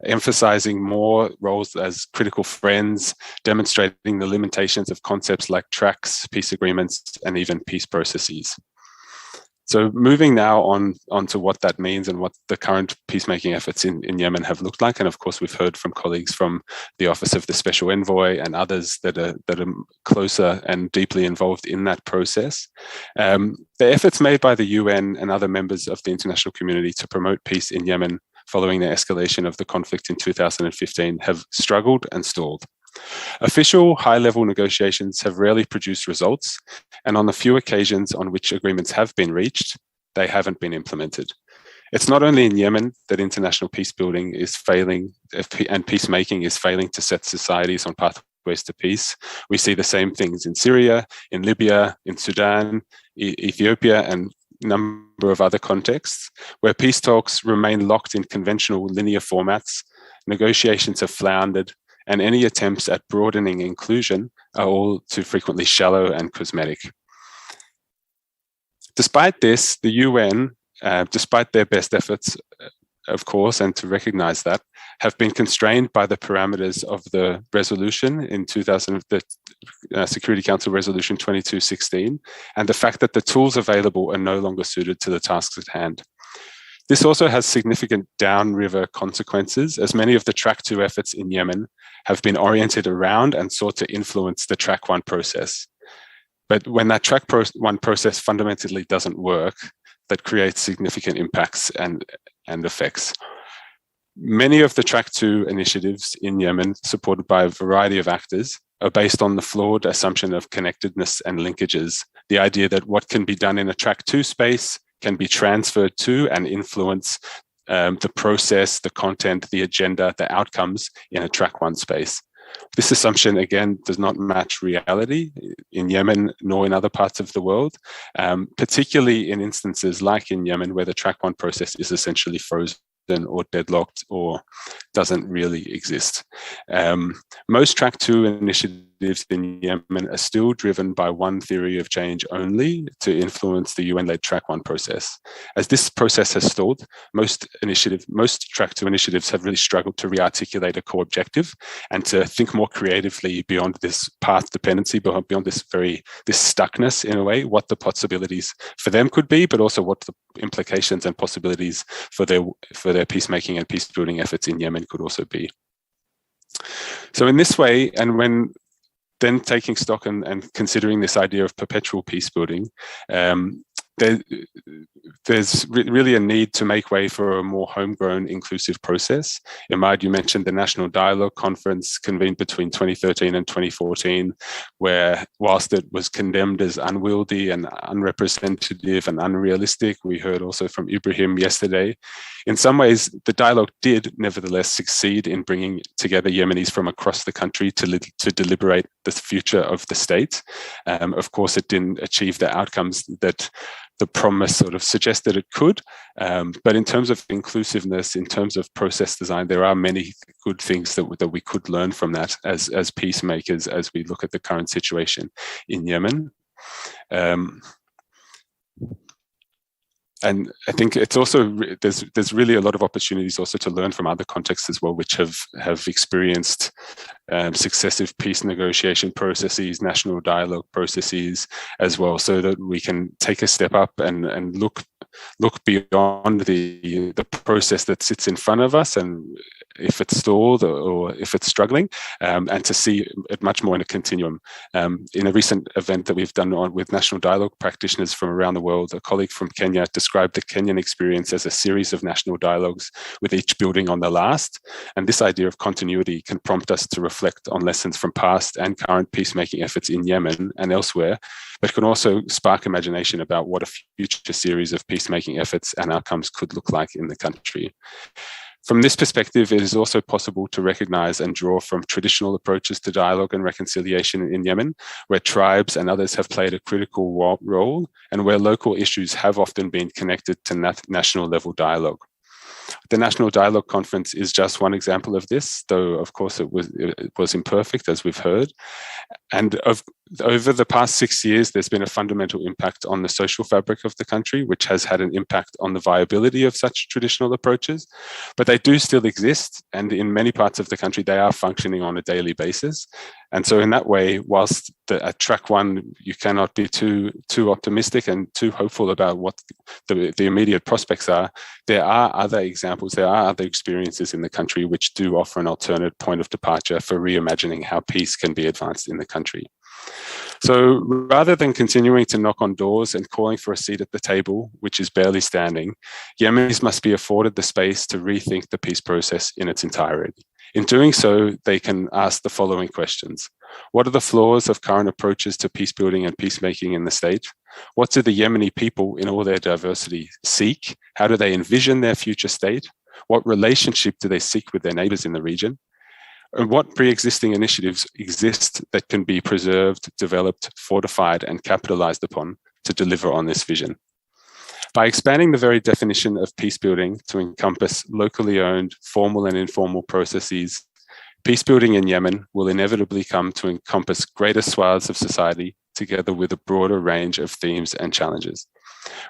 emphasizing more roles as critical friends, demonstrating the limitations of concepts like tracks, peace agreements, and even peace processes. So moving now on to what that means and what the current peacemaking efforts in Yemen have looked like. And of course, we've heard from colleagues from the Office of the Special Envoy and others that are closer and deeply involved in that process. The efforts made by the UN and other members of the international community to promote peace in Yemen following the escalation of the conflict in 2015 have struggled and stalled. Official high-level negotiations have rarely produced results, and on the few occasions on which agreements have been reached, they haven't been implemented. It's not only in Yemen that international peacebuilding is failing and peacemaking is failing to set societies on pathways to peace. We see the same things in Syria, in Libya, in Sudan, Ethiopia, and a number of other contexts where peace talks remain locked in conventional linear formats, negotiations have floundered, and any attempts at broadening inclusion are all too frequently shallow and cosmetic. Despite this, the UN, despite their best efforts, of course, and to recognize that, have been constrained by the parameters of the resolution in 2000, the Security Council Resolution 2216, and the fact that the tools available are no longer suited to the tasks at hand. This also has significant downriver consequences, as many of the Track 2 efforts in Yemen have been oriented around and sought to influence the Track 1 process. But when that Track 1 process fundamentally doesn't work, that creates significant impacts and effects. Many of the Track 2 initiatives in Yemen, supported by a variety of actors, are based on the flawed assumption of connectedness and linkages, the idea that what can be done in a Track 2 space can be transferred to and influence the process, the content, the agenda, the outcomes in a Track 1 space. This assumption, again, does not match reality in Yemen nor in other parts of the world, particularly in instances like in Yemen, where the Track 1 process is essentially frozen or deadlocked or doesn't really exist. Most Track 2 initiatives in Yemen are still driven by one theory of change only to influence the UN-led Track 1 process. As this process has stalled, most Track 2 initiatives have really struggled to re-articulate a core objective and to think more creatively beyond this path dependency, beyond this stuckness in a way, what the possibilities for them could be, but also what the implications and possibilities for their peacemaking and peacebuilding efforts in Yemen could also be. So in this way, and when then taking stock and considering this idea of perpetual peacebuilding, there's really a need to make way for a more homegrown, inclusive process. Ahmed, you mentioned the National Dialogue Conference convened between 2013 and 2014, where whilst it was condemned as unwieldy and unrepresentative and unrealistic, we heard also from Ibrahim yesterday, in some ways, the dialogue did nevertheless succeed in bringing together Yemenis from across the country to deliberate the future of the state. Of course, it didn't achieve the outcomes that the promise sort of suggested it could. But in terms of inclusiveness, in terms of process design, there are many good things that we could learn from that as peacemakers as we look at the current situation in Yemen. And I think it's also, there's really a lot of opportunities also to learn from other contexts as well, which have experienced successive peace negotiation processes, national dialogue processes as well, so that we can take a step up and look beyond the process that sits in front of us, and if it's stalled or if it's struggling, and to see it much more in a continuum. In a recent event that we've done with national dialogue practitioners from around the world, a colleague from Kenya described the Kenyan experience as a series of national dialogues with each building on the last. And this idea of continuity can prompt us to reflect on lessons from past and current peacemaking efforts in Yemen and elsewhere, but can also spark imagination about what a future series of peacemaking efforts and outcomes could look like in the country. From this perspective, it is also possible to recognize and draw from traditional approaches to dialogue and reconciliation in Yemen, where tribes and others have played a critical role, and where local issues have often been connected to national level dialogue. The National Dialogue Conference is just one example of this, though of course it was imperfect, as we've heard. And over the past 6 years, there's been a fundamental impact on the social fabric of the country, which has had an impact on the viability of such traditional approaches. But they do still exist, and in many parts of the country, they are functioning on a daily basis. And so in that way, whilst at Track 1, you cannot be too optimistic and too hopeful about what the immediate prospects are, there are other examples, there are other experiences in the country which do offer an alternate point of departure for reimagining how peace can be advanced in the country. So rather than continuing to knock on doors and calling for a seat at the table, which is barely standing, Yemenis must be afforded the space to rethink the peace process in its entirety. In doing so, they can ask the following questions. What are the flaws of current approaches to peacebuilding and peacemaking in the state? What do the Yemeni people in all their diversity seek? How do they envision their future state? What relationship do they seek with their neighbors in the region? And what pre-existing initiatives exist that can be preserved, developed, fortified, and capitalized upon to deliver on this vision? By expanding the very definition of peacebuilding to encompass locally owned, formal and informal processes, peacebuilding in Yemen will inevitably come to encompass greater swaths of society together with a broader range of themes and challenges.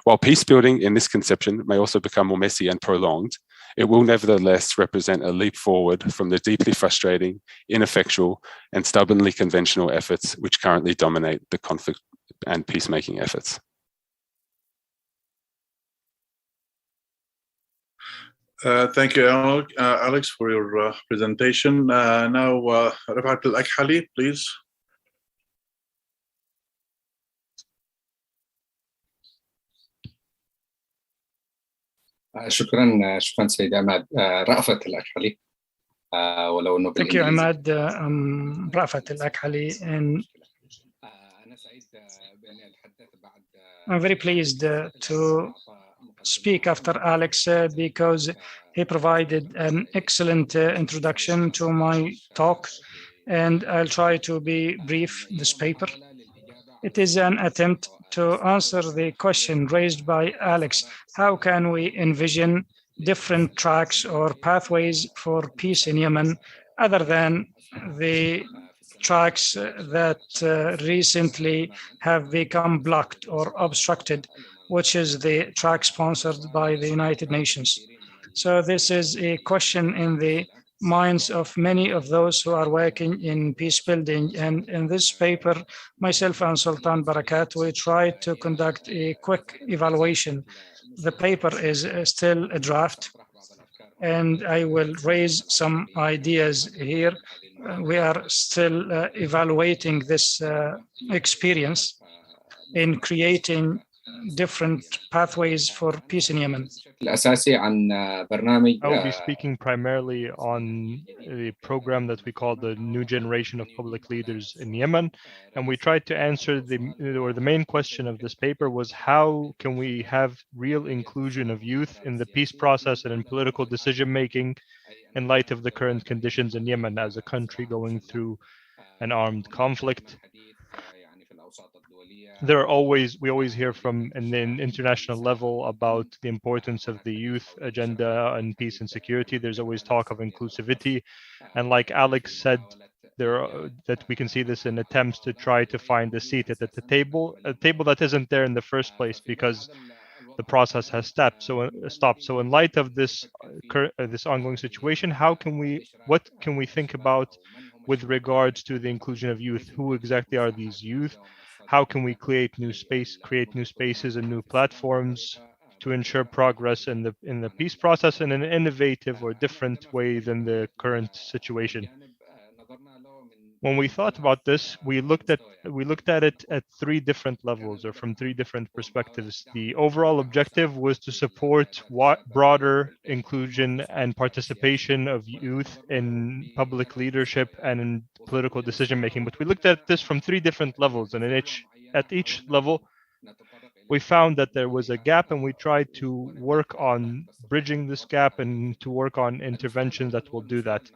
While peacebuilding in this conception may also become more messy and prolonged, it will nevertheless represent a leap forward from the deeply frustrating, ineffectual, and stubbornly conventional efforts which currently dominate the conflict and peacemaking efforts. Thank you, Alex, for your presentation. Now, Rafat Al-Akhali, please. شكرا سيد عماد. رأفت الأكحلي ولو انه Thank you, Ahmed. رأفت الأكحلي, and I'm very pleased to speak after Alex because he provided an excellent introduction to my talk, and I'll try to be brief this paper. It is an attempt to answer the question raised by Alex. How can we envision different tracks or pathways for peace in Yemen other than the tracks that recently have become blocked or obstructed, which is the track sponsored by the United Nations? So this is a question in the minds of many of those who are working in peace building. And in this paper, myself and Sultan Barakat, we tried to conduct a quick evaluation. The paper is still a draft, and I will raise some ideas here. We are still evaluating this experience in creating different pathways for peace in Yemen. I will be speaking primarily on the program that we call the New Generation of Public Leaders in Yemen. And we tried to answer the main question of this paper was how can we have real inclusion of youth in the peace process and in political decision-making in light of the current conditions in Yemen as a country going through an armed conflict. We always hear from an international level about the importance of the youth agenda and peace and security. There's always talk of inclusivity. And like Alex said, that we can see this in attempts to try to find a seat at the table, a table that isn't there in the first place because the process has stopped. So in light of this ongoing situation, what can we think about with regards to the inclusion of youth? Who exactly are these youth? How can we create new spaces and new platforms to ensure progress in the peace process in an innovative or different way than the current situation? When we thought about this, we looked at it at three different levels or from three different perspectives. The overall objective was to support broader inclusion and participation of youth in public leadership and in political decision making. But we looked at this from three different levels, and at each level, we found that there was a gap, and we tried to work on bridging this gap and to work on interventions that will do that.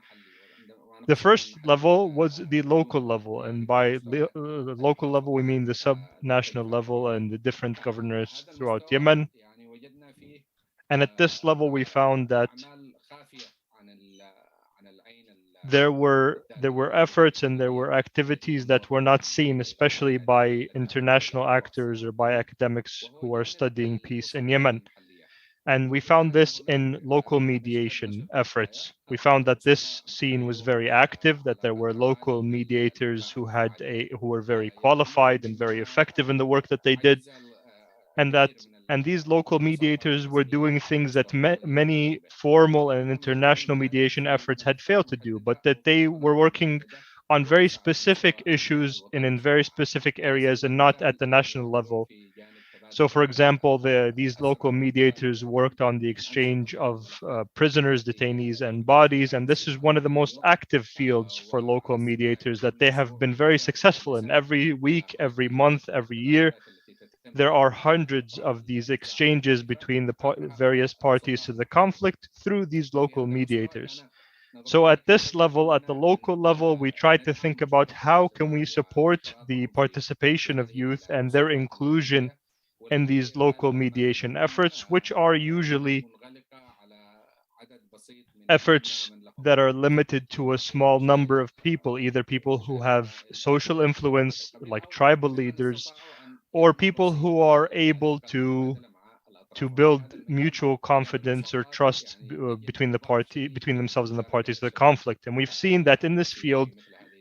The first level was the local level, and by the local level, we mean the sub-national level and the different governors throughout Yemen. And at this level, we found that there were efforts and there were activities that were not seen, especially by international actors or by academics who are studying peace in Yemen. And we found this in local mediation efforts. We found that this scene was very active, that there were local mediators who were very qualified and very effective in the work that they did, and these local mediators were doing things that many formal and international mediation efforts had failed to do, but that they were working on very specific issues and in very specific areas and not at the national level. So, for example, these local mediators worked on the exchange of prisoners, detainees, and bodies, and this is one of the most active fields for local mediators that they have been very successful in. Every week, every month, every year, there are hundreds of these exchanges between the various parties to the conflict through these local mediators. So at this level, at the local level, we try to think about how can we support the participation of youth and their inclusion in these local mediation efforts, which are usually efforts that are limited to a small number of people, either people who have social influence, like tribal leaders, or people who are able to build mutual confidence or trust between themselves and the parties to the conflict. And we've seen that in this field,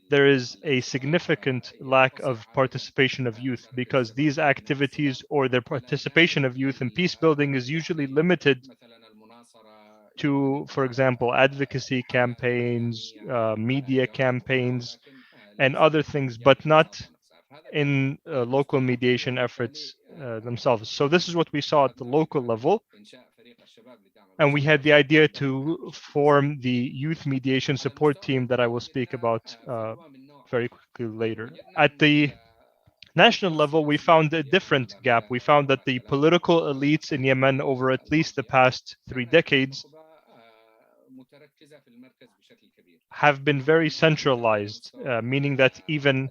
there is a significant lack of participation of youth because these activities or their participation of youth in peace building is usually limited to, for example, advocacy campaigns, media campaigns, and other things, but not in local mediation efforts themselves. So this is what we saw at the local level. And we had the idea to form the youth mediation support team that I will speak about very quickly later. At the national level, we found a different gap. We found that the political elites in Yemen over at least the past 3 decades have been very centralized, meaning that even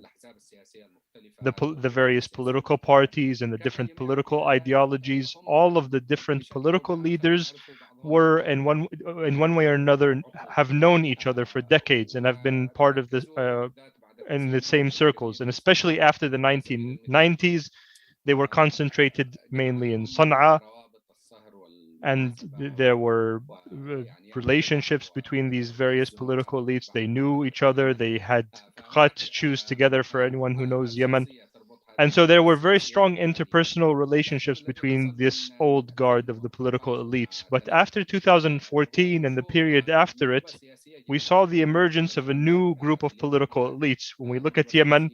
the various political parties and the different political ideologies, all of the different political leaders were in one way or another have known each other for decades and have been part of this in the same circles. And especially after the 1990s, they were concentrated mainly in Sana'a, and there were relationships between these various political elites. They knew each other. They had khat, choose together, for anyone who knows Yemen. And so there were very strong interpersonal relationships between this old guard of the political elites. But after 2014 and the period after it, we saw the emergence of a new group of political elites. When we look at Yemen,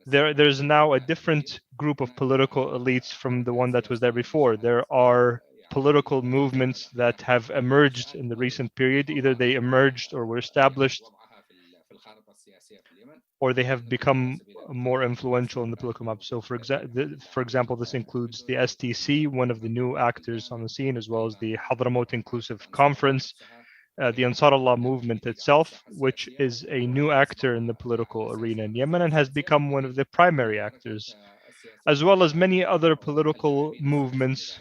there's now a different group of political elites from the one that was there before. There are political movements that have emerged in the recent period. Either they emerged or were established, or they have become more influential in the political map. So for example, this includes the STC, one of the new actors on the scene, as well as the Hadramaut Inclusive Conference, the Ansarullah movement itself, which is a new actor in the political arena in Yemen and has become one of the primary actors, as well as many other political movements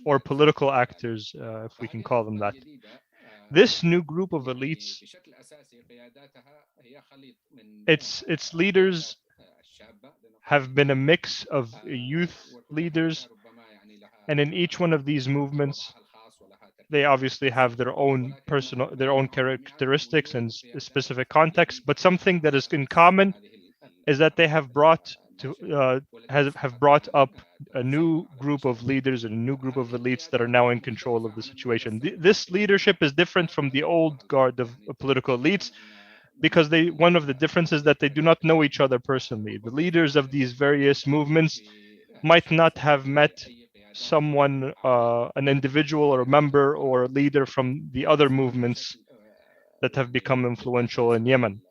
or political actors, if we can call them that. This new group of elites, its leaders have been a mix of youth leaders, and in each one of these movements, they obviously have their own characteristics and specific context. But something that is in common is that they have brought up a new group of leaders and a new group of elites that are now in control of the situation. This leadership is different from the old guard of political elites because one of the differences is that they do not know each other personally. The leaders of these various movements might not have met someone, an individual or a member or a leader from the other movements that have become influential in Yemen.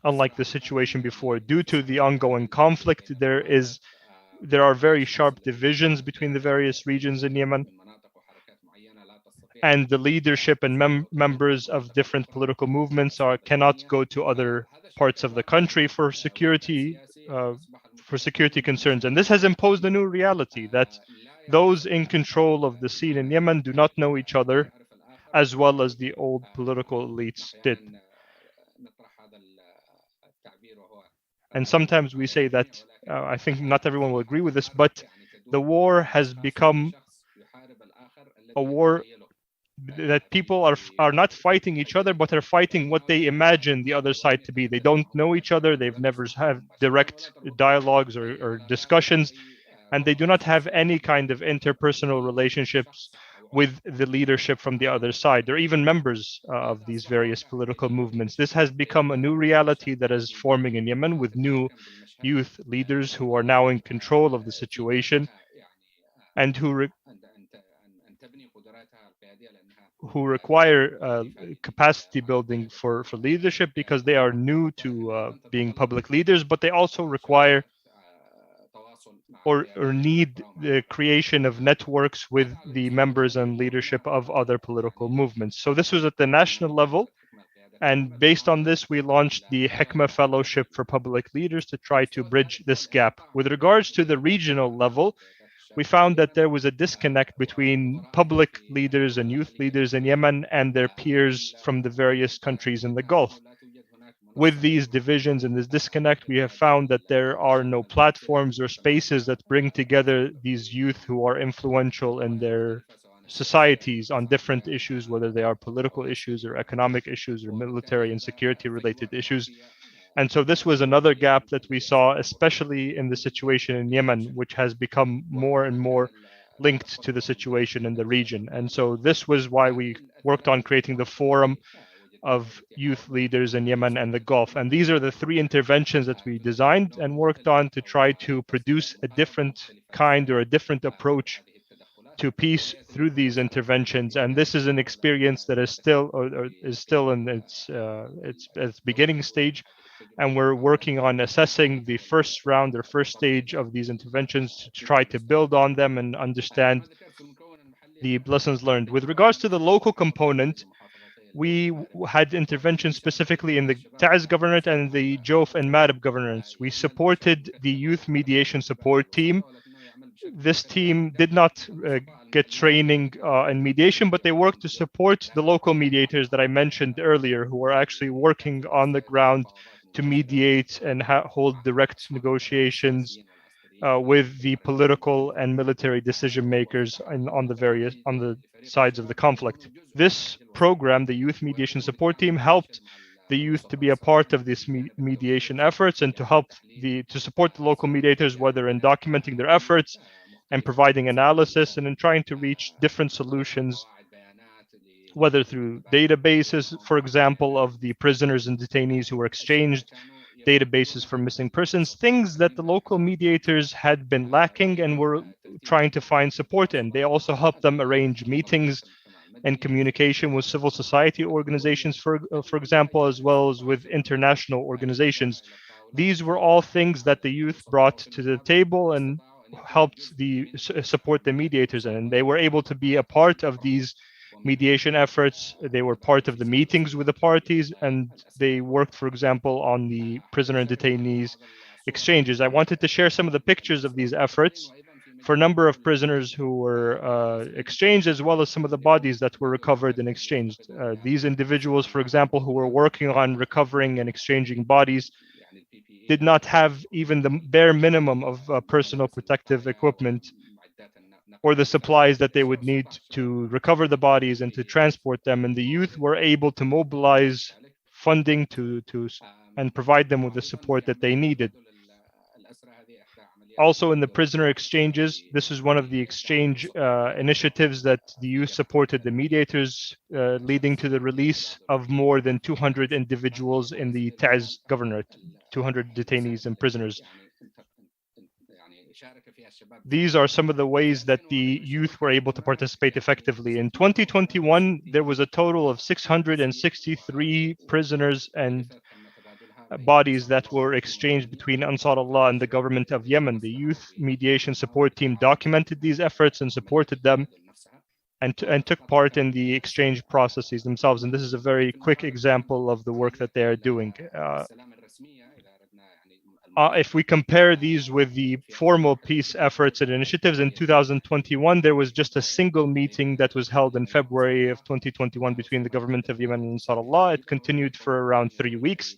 Unlike the situation before, due to the ongoing conflict, there are very sharp divisions between the various regions in Yemen, and the leadership and members of different political movements cannot go to other parts of the country for security concerns. And this has imposed a new reality that those in control of the scene in Yemen do not know each other as well as the old political elites did. And sometimes we say that, I think not everyone will agree with this, but the war has become a war that people are not fighting each other, but are fighting what they imagine the other side to be. They don't know each other. They've never had direct dialogues or discussions, and they do not have any kind of interpersonal relationships with the leadership from the other side. They're even members of these various political movements. This has become a new reality that is forming in Yemen with new youth leaders who are now in control of the situation and who require capacity building for leadership, because they are new to being public leaders, but they also require or need the creation of networks with the members and leadership of other political movements. So this was at the national level. And based on this, we launched the Hikmah Fellowship for Public Leaders to try to bridge this gap. With regards to the regional level, we found that there was a disconnect between public leaders and youth leaders in Yemen and their peers from the various countries in the Gulf. With these divisions and this disconnect, we have found that there are no platforms or spaces that bring together these youth who are influential in their societies on different issues, whether they are political issues or economic issues or military and security related issues. And so this was another gap that we saw, especially in the situation in Yemen, which has become more and more linked to the situation in the region. And so this was why we worked on creating the Forum of Youth Leaders in Yemen and the Gulf. And these are the three interventions that we designed and worked on to try to produce a different kind or a different approach to peace through these interventions. And this is an experience that is still in its beginning stage. And we're working on assessing the first round or first stage of these interventions to try to build on them and understand the lessons learned. With regards to the local component, we had interventions specifically in the Taiz Governorate and the Jof and Marib Governorates. We supported the Youth Mediation Support Team. This team did not get training in mediation, but they worked to support the local mediators that I mentioned earlier, who are actually working on the ground to mediate and hold direct negotiations with the political and military decision makers on the sides of the conflict. This program, the Youth Mediation Support Team, helped the youth to be a part of this mediation efforts and to support the local mediators, whether in documenting their efforts and providing analysis and in trying to reach different solutions, whether through databases, for example, of the prisoners and detainees who were exchanged, databases for missing persons, things that the local mediators had been lacking and were trying to find support in. They also helped them arrange meetings and communication with civil society organizations, for example, as well as with international organizations. These were all things that the youth brought to the table and helped support the mediators, and they were able to be a part of these mediation efforts. They were part of the meetings with the parties, and they worked, for example, on the prisoner and detainees exchanges. I wanted to share some of the pictures of these efforts for a number of prisoners who were exchanged, as well as some of the bodies that were recovered and exchanged. These individuals, for example, who were working on recovering and exchanging bodies, did not have even the bare minimum of personal protective equipment or the supplies that they would need to recover the bodies and to transport them. And the youth were able to mobilize funding and provide them with the support that they needed. Also in the prisoner exchanges, this is one of the exchange initiatives that the youth supported the mediators, leading to the release of more than 200 individuals in the Taiz Governorate, 200 detainees and prisoners. These are some of the ways that the youth were able to participate effectively. In 2021, there was a total of 663 prisoners and bodies that were exchanged between Ansar Allah and the government of Yemen. The Youth Mediation Support Team documented these efforts and supported them and took part in the exchange processes themselves. And this is a very quick example of the work that they are doing. If we compare these with the formal peace efforts and initiatives in 2021, there was just a single meeting that was held in February of 2021 between the government of Yemen and Ansar Allah. It continued for around 3 weeks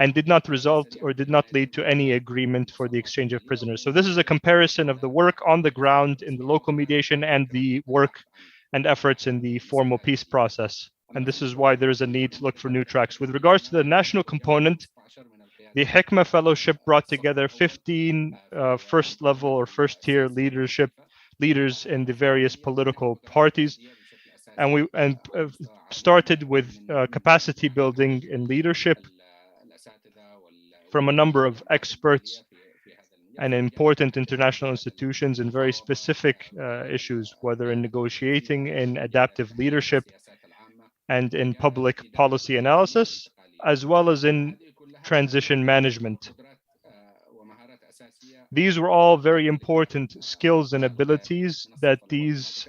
and did not result or did not lead to any agreement for the exchange of prisoners. So this is a comparison of the work on the ground in the local mediation and the work and efforts in the formal peace process. And this is why there is a need to look for new tracks. With regards to the national component, the Hikmah Fellowship brought together 15 first level or first tier leaders in the various political parties. And we started with capacity building in leadership from a number of experts and important international institutions in very specific issues, whether in negotiating, in adaptive leadership, and in public policy analysis, as well as in transition management. These were all very important skills and abilities that these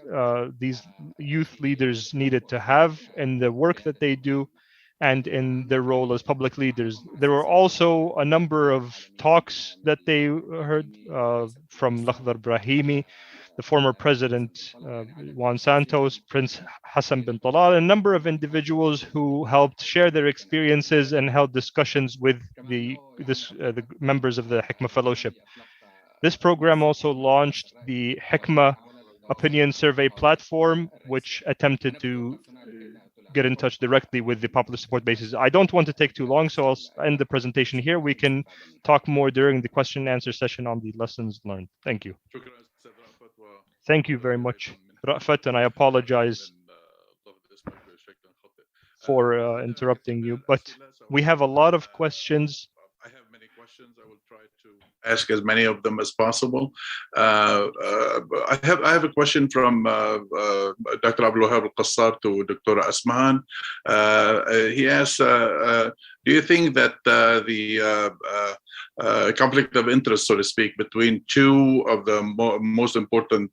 youth leaders needed to have in the work that they do and in their role as public leaders. There were also a number of talks that they heard from Lakhdar Brahimi, the former president Juan Santos, Prince Hassan bin Talal, a number of individuals who helped share their experiences and held discussions with the members of the Hikmah Fellowship. This program also launched the Hikmah Opinion Survey platform, which attempted to get in touch directly with the popular support bases. I don't want to take too long, so I'll end the presentation here. We can talk more during the question and answer session on the lessons learned. Thank you. Thank you very much, Rafat, and I apologize for interrupting you, but we have a lot of questions. I have many questions. I will try to ask as many of them as possible. I have a question from Dr. Abdul Wahab Al-Qassar to Dr. Asmahan. He asks, do you think that the conflict of interest, so to speak, between two of the most important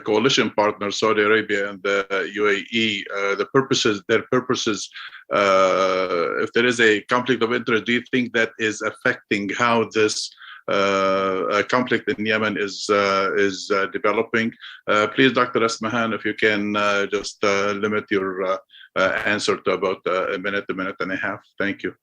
coalition partners, Saudi Arabia and the UAE, their purposes, if there is a conflict of interest, do you think that is affecting how this conflict in Yemen is developing? Please, Dr. Asmahan, if you can just limit your answer to about a minute and a half. Thank you.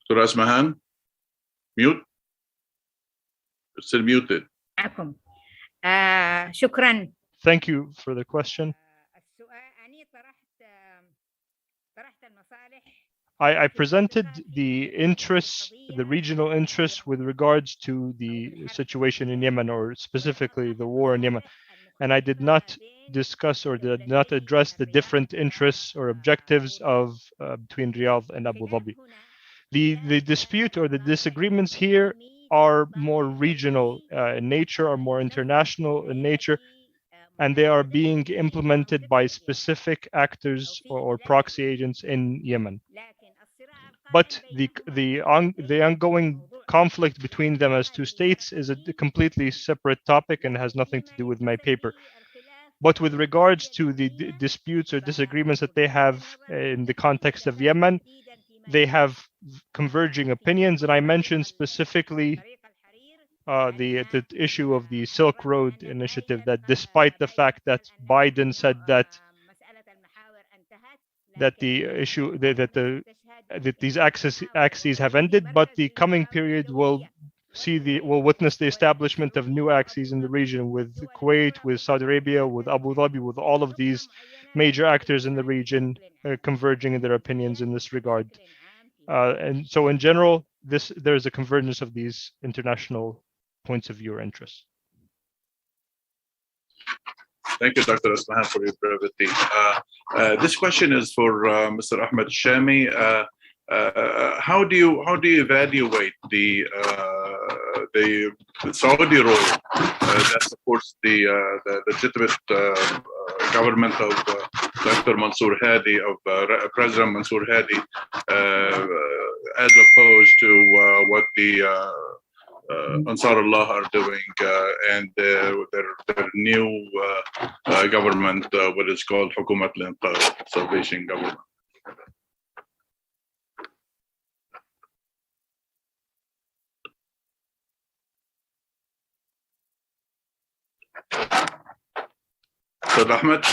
Dr. Asmahan, mute. You're still muted. شكرا. Thank you for the question. I presented the interests, the regional interests with regards to the situation in Yemen, or specifically the war in Yemen. And I did not discuss or did not address the different interests or objectives of between Riyadh and Abu Dhabi. The dispute or the disagreements here are more regional in nature, are more international in nature, and they are being implemented by specific actors or proxy agents in Yemen. But the ongoing conflict between them as two states is a completely separate topic and has nothing to do with my paper. But with regards to the disputes or disagreements that they have in the context of Yemen, they have converging opinions, and I mentioned specifically the issue of the Silk Road initiative, that despite the fact that Biden said that the issue that these axes have ended, but the coming period will witness the establishment of new axes in the region, with Kuwait, with Saudi Arabia, with Abu Dhabi, with all of these major actors in the region converging in their opinions in this regard. And so in general, there is a convergence of these international points of view or interests. Thank you, Dr. Asmahan, for your brevity. This question is for Mr. Ahmed Alshami. How do you evaluate the Saudi role that supports the legitimate government of Dr. Mansour Hadi, of President Mansour Hadi, as opposed to what the Ansar Allah are doing and their new government, what is called Hukumat al-Inqadh, Salvation Government? Dr. Ahmed?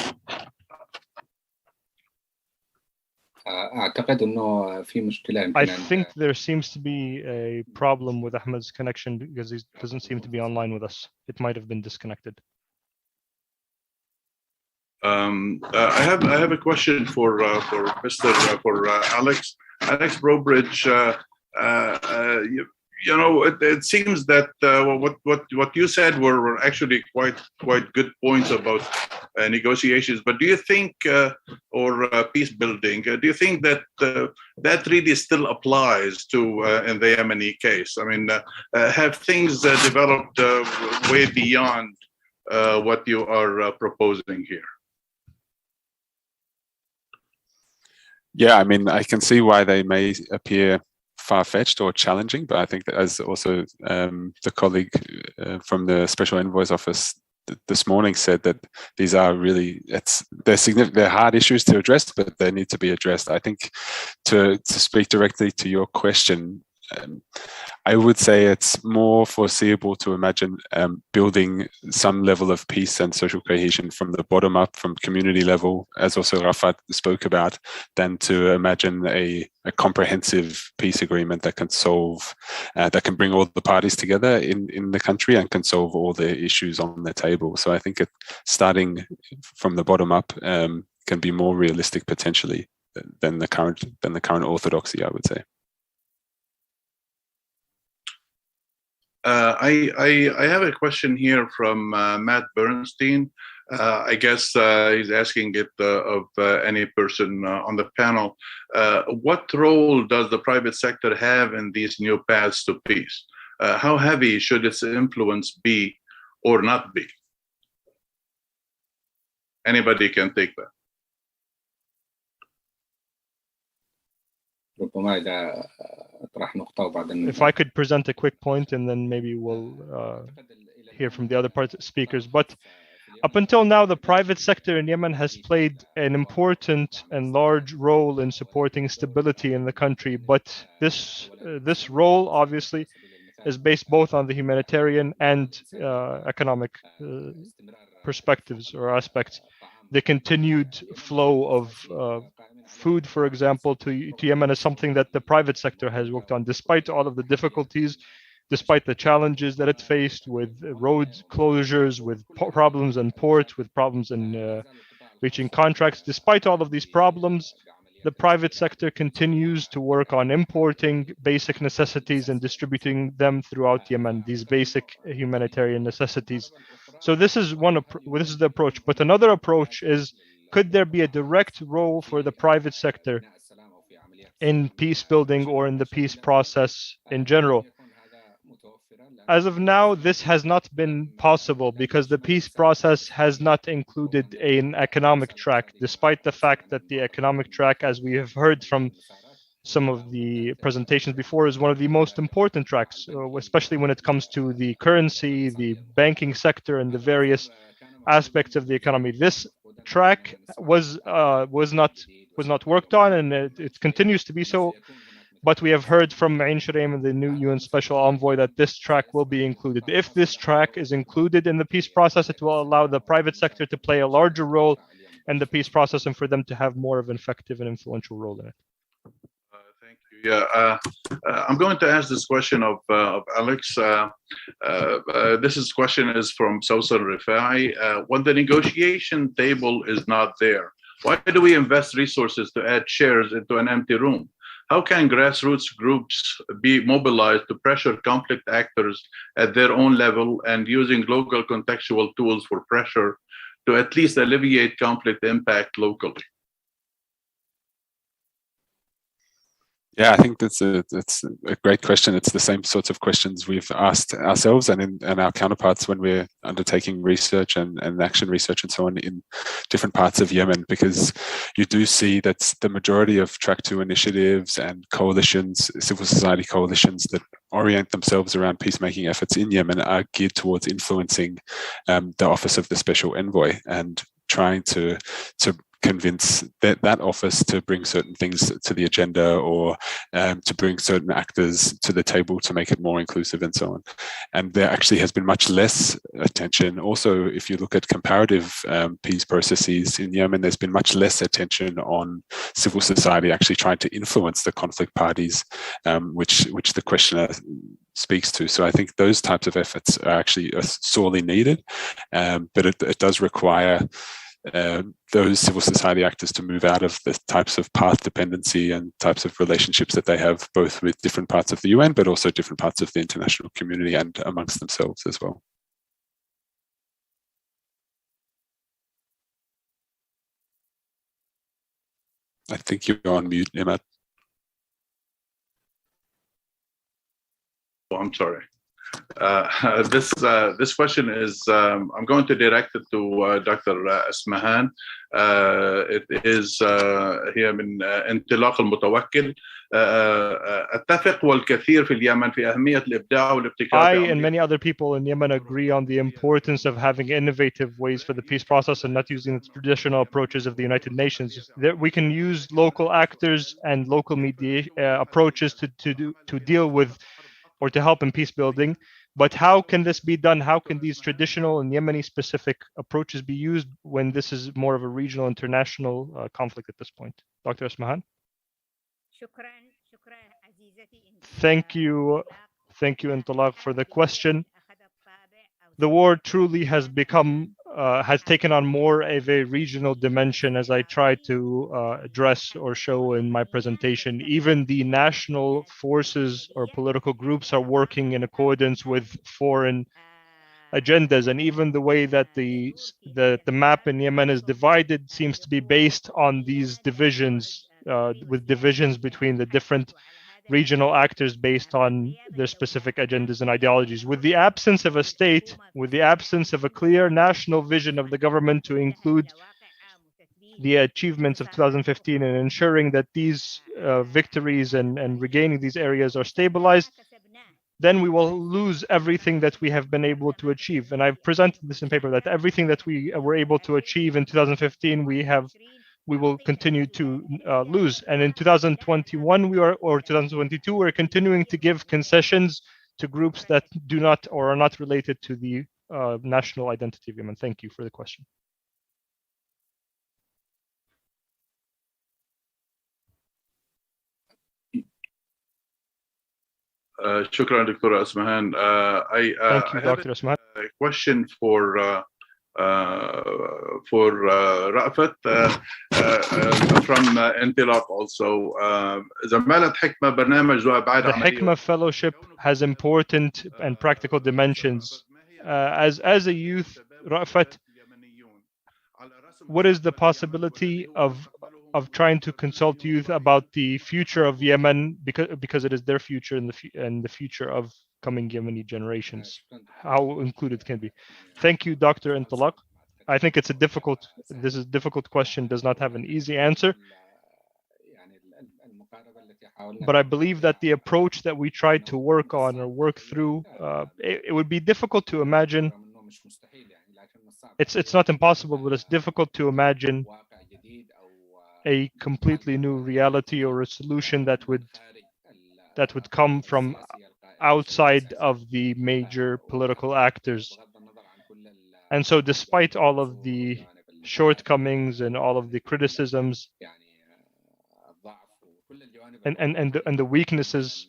أعتقد إنه في مشكلة. I think there seems to be a problem with Ahmed's connection because he doesn't seem to be online with us. It might have been disconnected. I have a question for Alex. Alex Brobridge. You know, it seems that what you said were actually quite good points about negotiations. But do you think, or peace building, do you think that that really still applies to in the Yemeni case? I mean, have things developed way beyond what you are proposing here? Yeah, I mean, I can see why they may appear far-fetched or challenging, but I think that, as also the colleague from the Special Envoy's office this morning said, that these are really, they're hard issues to address, but they need to be addressed. I think to speak directly to your question, I would say it's more foreseeable to imagine building some level of peace and social cohesion from the bottom up, from community level, as also Rafat spoke about, than to imagine a comprehensive peace agreement that can solve, that can bring all the parties together in the country and can solve all the issues on the table. So I think starting from the bottom up can be more realistic potentially than the current orthodoxy, I would say. I have a question here from Matt Bernstein. I guess he's asking it of any person on the panel. What role does the private sector have in these new paths to peace? How heavy should its influence be or not be? Anybody can take that. If I could present a quick point, and then maybe we'll hear from the other speakers. But up until now, the private sector in Yemen has played an important and large role in supporting stability in the country. But this role, obviously, is based both on the humanitarian and economic perspectives or aspects. The continued flow of food, for example, to Yemen is something that the private sector has worked on, despite all of the difficulties, despite the challenges that it faced with road closures, with problems in ports, with problems in reaching contracts. Despite all of these problems, the private sector continues to work on importing basic necessities and distributing them throughout Yemen, these basic humanitarian necessities. So this is the approach. But another approach is, could there be a direct role for the private sector in peace building or in the peace process in general? As of now, this has not been possible because the peace process has not included an economic track, despite the fact that the economic track, as we have heard from some of the presentations before, is one of the most important tracks, especially when it comes to the currency, the banking sector, and the various aspects of the economy. This track was not worked on, and it continues to be so. But we have heard from Ain Shuraim and the new UN Special Envoy that this track will be included. If this track is included in the peace process, it will allow the private sector to play a larger role in the peace process and for them to have more of an effective and influential role in it. Thank you. Yeah, I'm going to ask this question of Alex. This question is from Sawsar Rifai. When the negotiation table is not there, why do we invest resources to add chairs into an empty room? How can grassroots groups be mobilized to pressure conflict actors at their own level and using local contextual tools for pressure to at least alleviate conflict impact locally? Yeah, I think that's a great question. It's the same sorts of questions we've asked ourselves and our counterparts when we're undertaking research and action research and so on in different parts of Yemen, because you do see that the majority of Track 2 initiatives and coalitions, civil society coalitions that orient themselves around peacemaking efforts in Yemen are geared towards influencing the Office of the Special Envoy and trying to convince that office to bring certain things to the agenda or to bring certain actors to the table to make it more inclusive and so on. And there actually has been much less attention. Also, if you look at comparative peace processes in Yemen, there's been much less attention on civil society actually trying to influence the conflict parties, which the questioner speaks to. So I think those types of efforts are actually sorely needed, but it does require those civil society actors to move out of the types of path dependency and types of relationships that they have both with different parts of the UN, but also different parts of the international community and amongst themselves as well. I think you're on mute, Ahmed. Oh, I'm sorry. This question is, I'm going to direct it to Dr. Asmahan. It is هي من انطلاق المتوكل. أتفق والكثير في اليمن في أهمية الإبداع والابتكار. I and many other people in Yemen agree on the importance of having innovative ways for the peace process and not using the traditional approaches of the United Nations. That we can use local actors and local media approaches to deal with or to help in peace building. But how can this be done? How can these traditional and Yemeni specific approaches be used when this is more of a regional international conflict at this point? Dr. Asmahan? Thank you, Intalaq, for the question. The war truly has become, has taken on more of a regional dimension, as I tried to address or show in my presentation. Even the national forces or political groups are working in accordance with foreign agendas, and even the way that the map in Yemen is divided seems to be based on these divisions, with divisions between the different regional actors based on their specific agendas and ideologies. With the absence of a state, with the absence of a clear national vision of the government to include the achievements of 2015 and ensuring that these victories and regaining these areas are stabilized, then we will lose everything that we have been able to achieve. And I've presented this in paper that everything that we were able to achieve in 2015, we will continue to lose. And in 2021, or 2022, we're continuing to give concessions to groups that do not or are not related to the national identity of Yemen. Thank you for the question. شكرا دكتور أسمهان. Thank you, Dr. Asmahan. A question for Rafat from انطلاق also. زمالة حكمة برنامج ذو أبعاد The عملية. Hikmah Fellowship has important and practical dimensions. As a youth, Rafat, what is the possibility of trying to consult youth about the future of Yemen, because it is their future and the future of coming Yemeni generations? How included can it be? Thank you, Dr. Intalaq. I think this is a difficult question, does not have an easy answer. But I believe that the approach that we tried to work on or work through, it would be difficult to imagine. It's not impossible, but it's difficult to imagine a completely new reality or a solution that would come from outside of the major political actors. And so despite all of the shortcomings and all of the criticisms and the weaknesses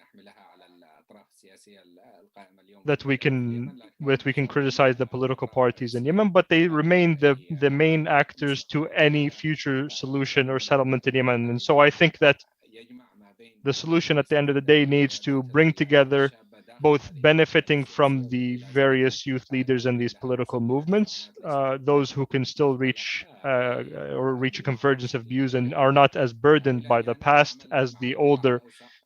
that we can criticize the political parties in Yemen, but they remain the main actors to any future solution or settlement in Yemen. And so I think that the solution at the end of the day needs to bring together both benefiting from the various youth leaders in these political movements, those who can still reach a convergence of views and are not as burdened by the past as the older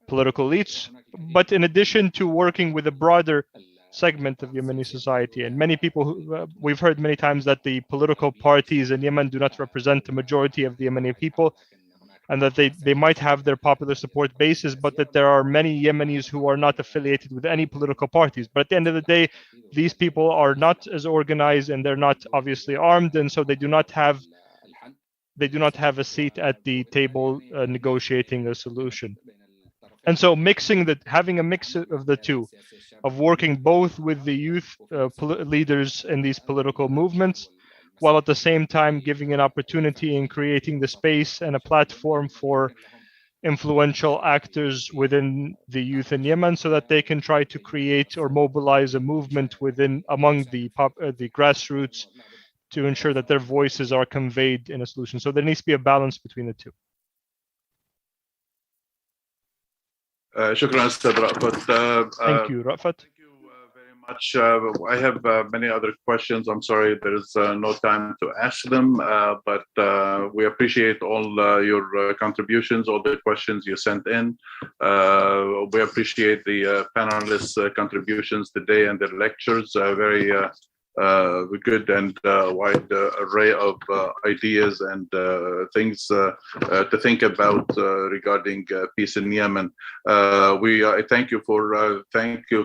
political elites, but in addition to working with a broader segment of Yemeni society. And many people, we've heard many times that the political parties in Yemen do not represent the majority of the Yemeni people, and that they might have their popular support bases, but that there are many Yemenis who are not affiliated with any political parties. But at the end of the day, these people are not as organized and they're not obviously armed, and so they do not have a seat at the table negotiating a solution. And so having a mix of the two, of working both with the youth leaders in these political movements, while at the same time giving an opportunity in creating the space and a platform for influential actors within the youth in Yemen, so that they can try to create or mobilize a movement among the grassroots to ensure that their voices are conveyed in a solution. So there needs to be a balance between the two. شكرا أستاذ رأفت. Thank you, Rafat. Thank you very much. I have many other questions. I'm sorry, there's no time to ask them, but we appreciate all your contributions, all the questions you sent in. We appreciate the panelists' contributions today and their lectures. Very good and wide array of ideas and things to think about regarding peace in Yemen. I thank you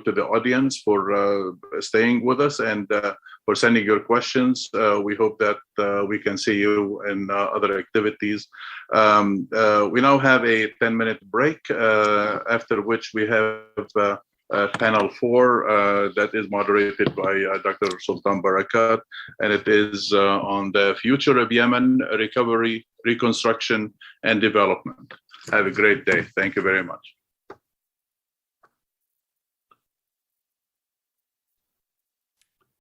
to the audience for staying with us and for sending your questions. We hope that we can see you in other activities. We now have a 10-minute break, after which we have panel 4 that is moderated by Dr. Sultan Barakat, and it is on the future of Yemen, recovery, reconstruction, and development. Have a great day. Thank you very much.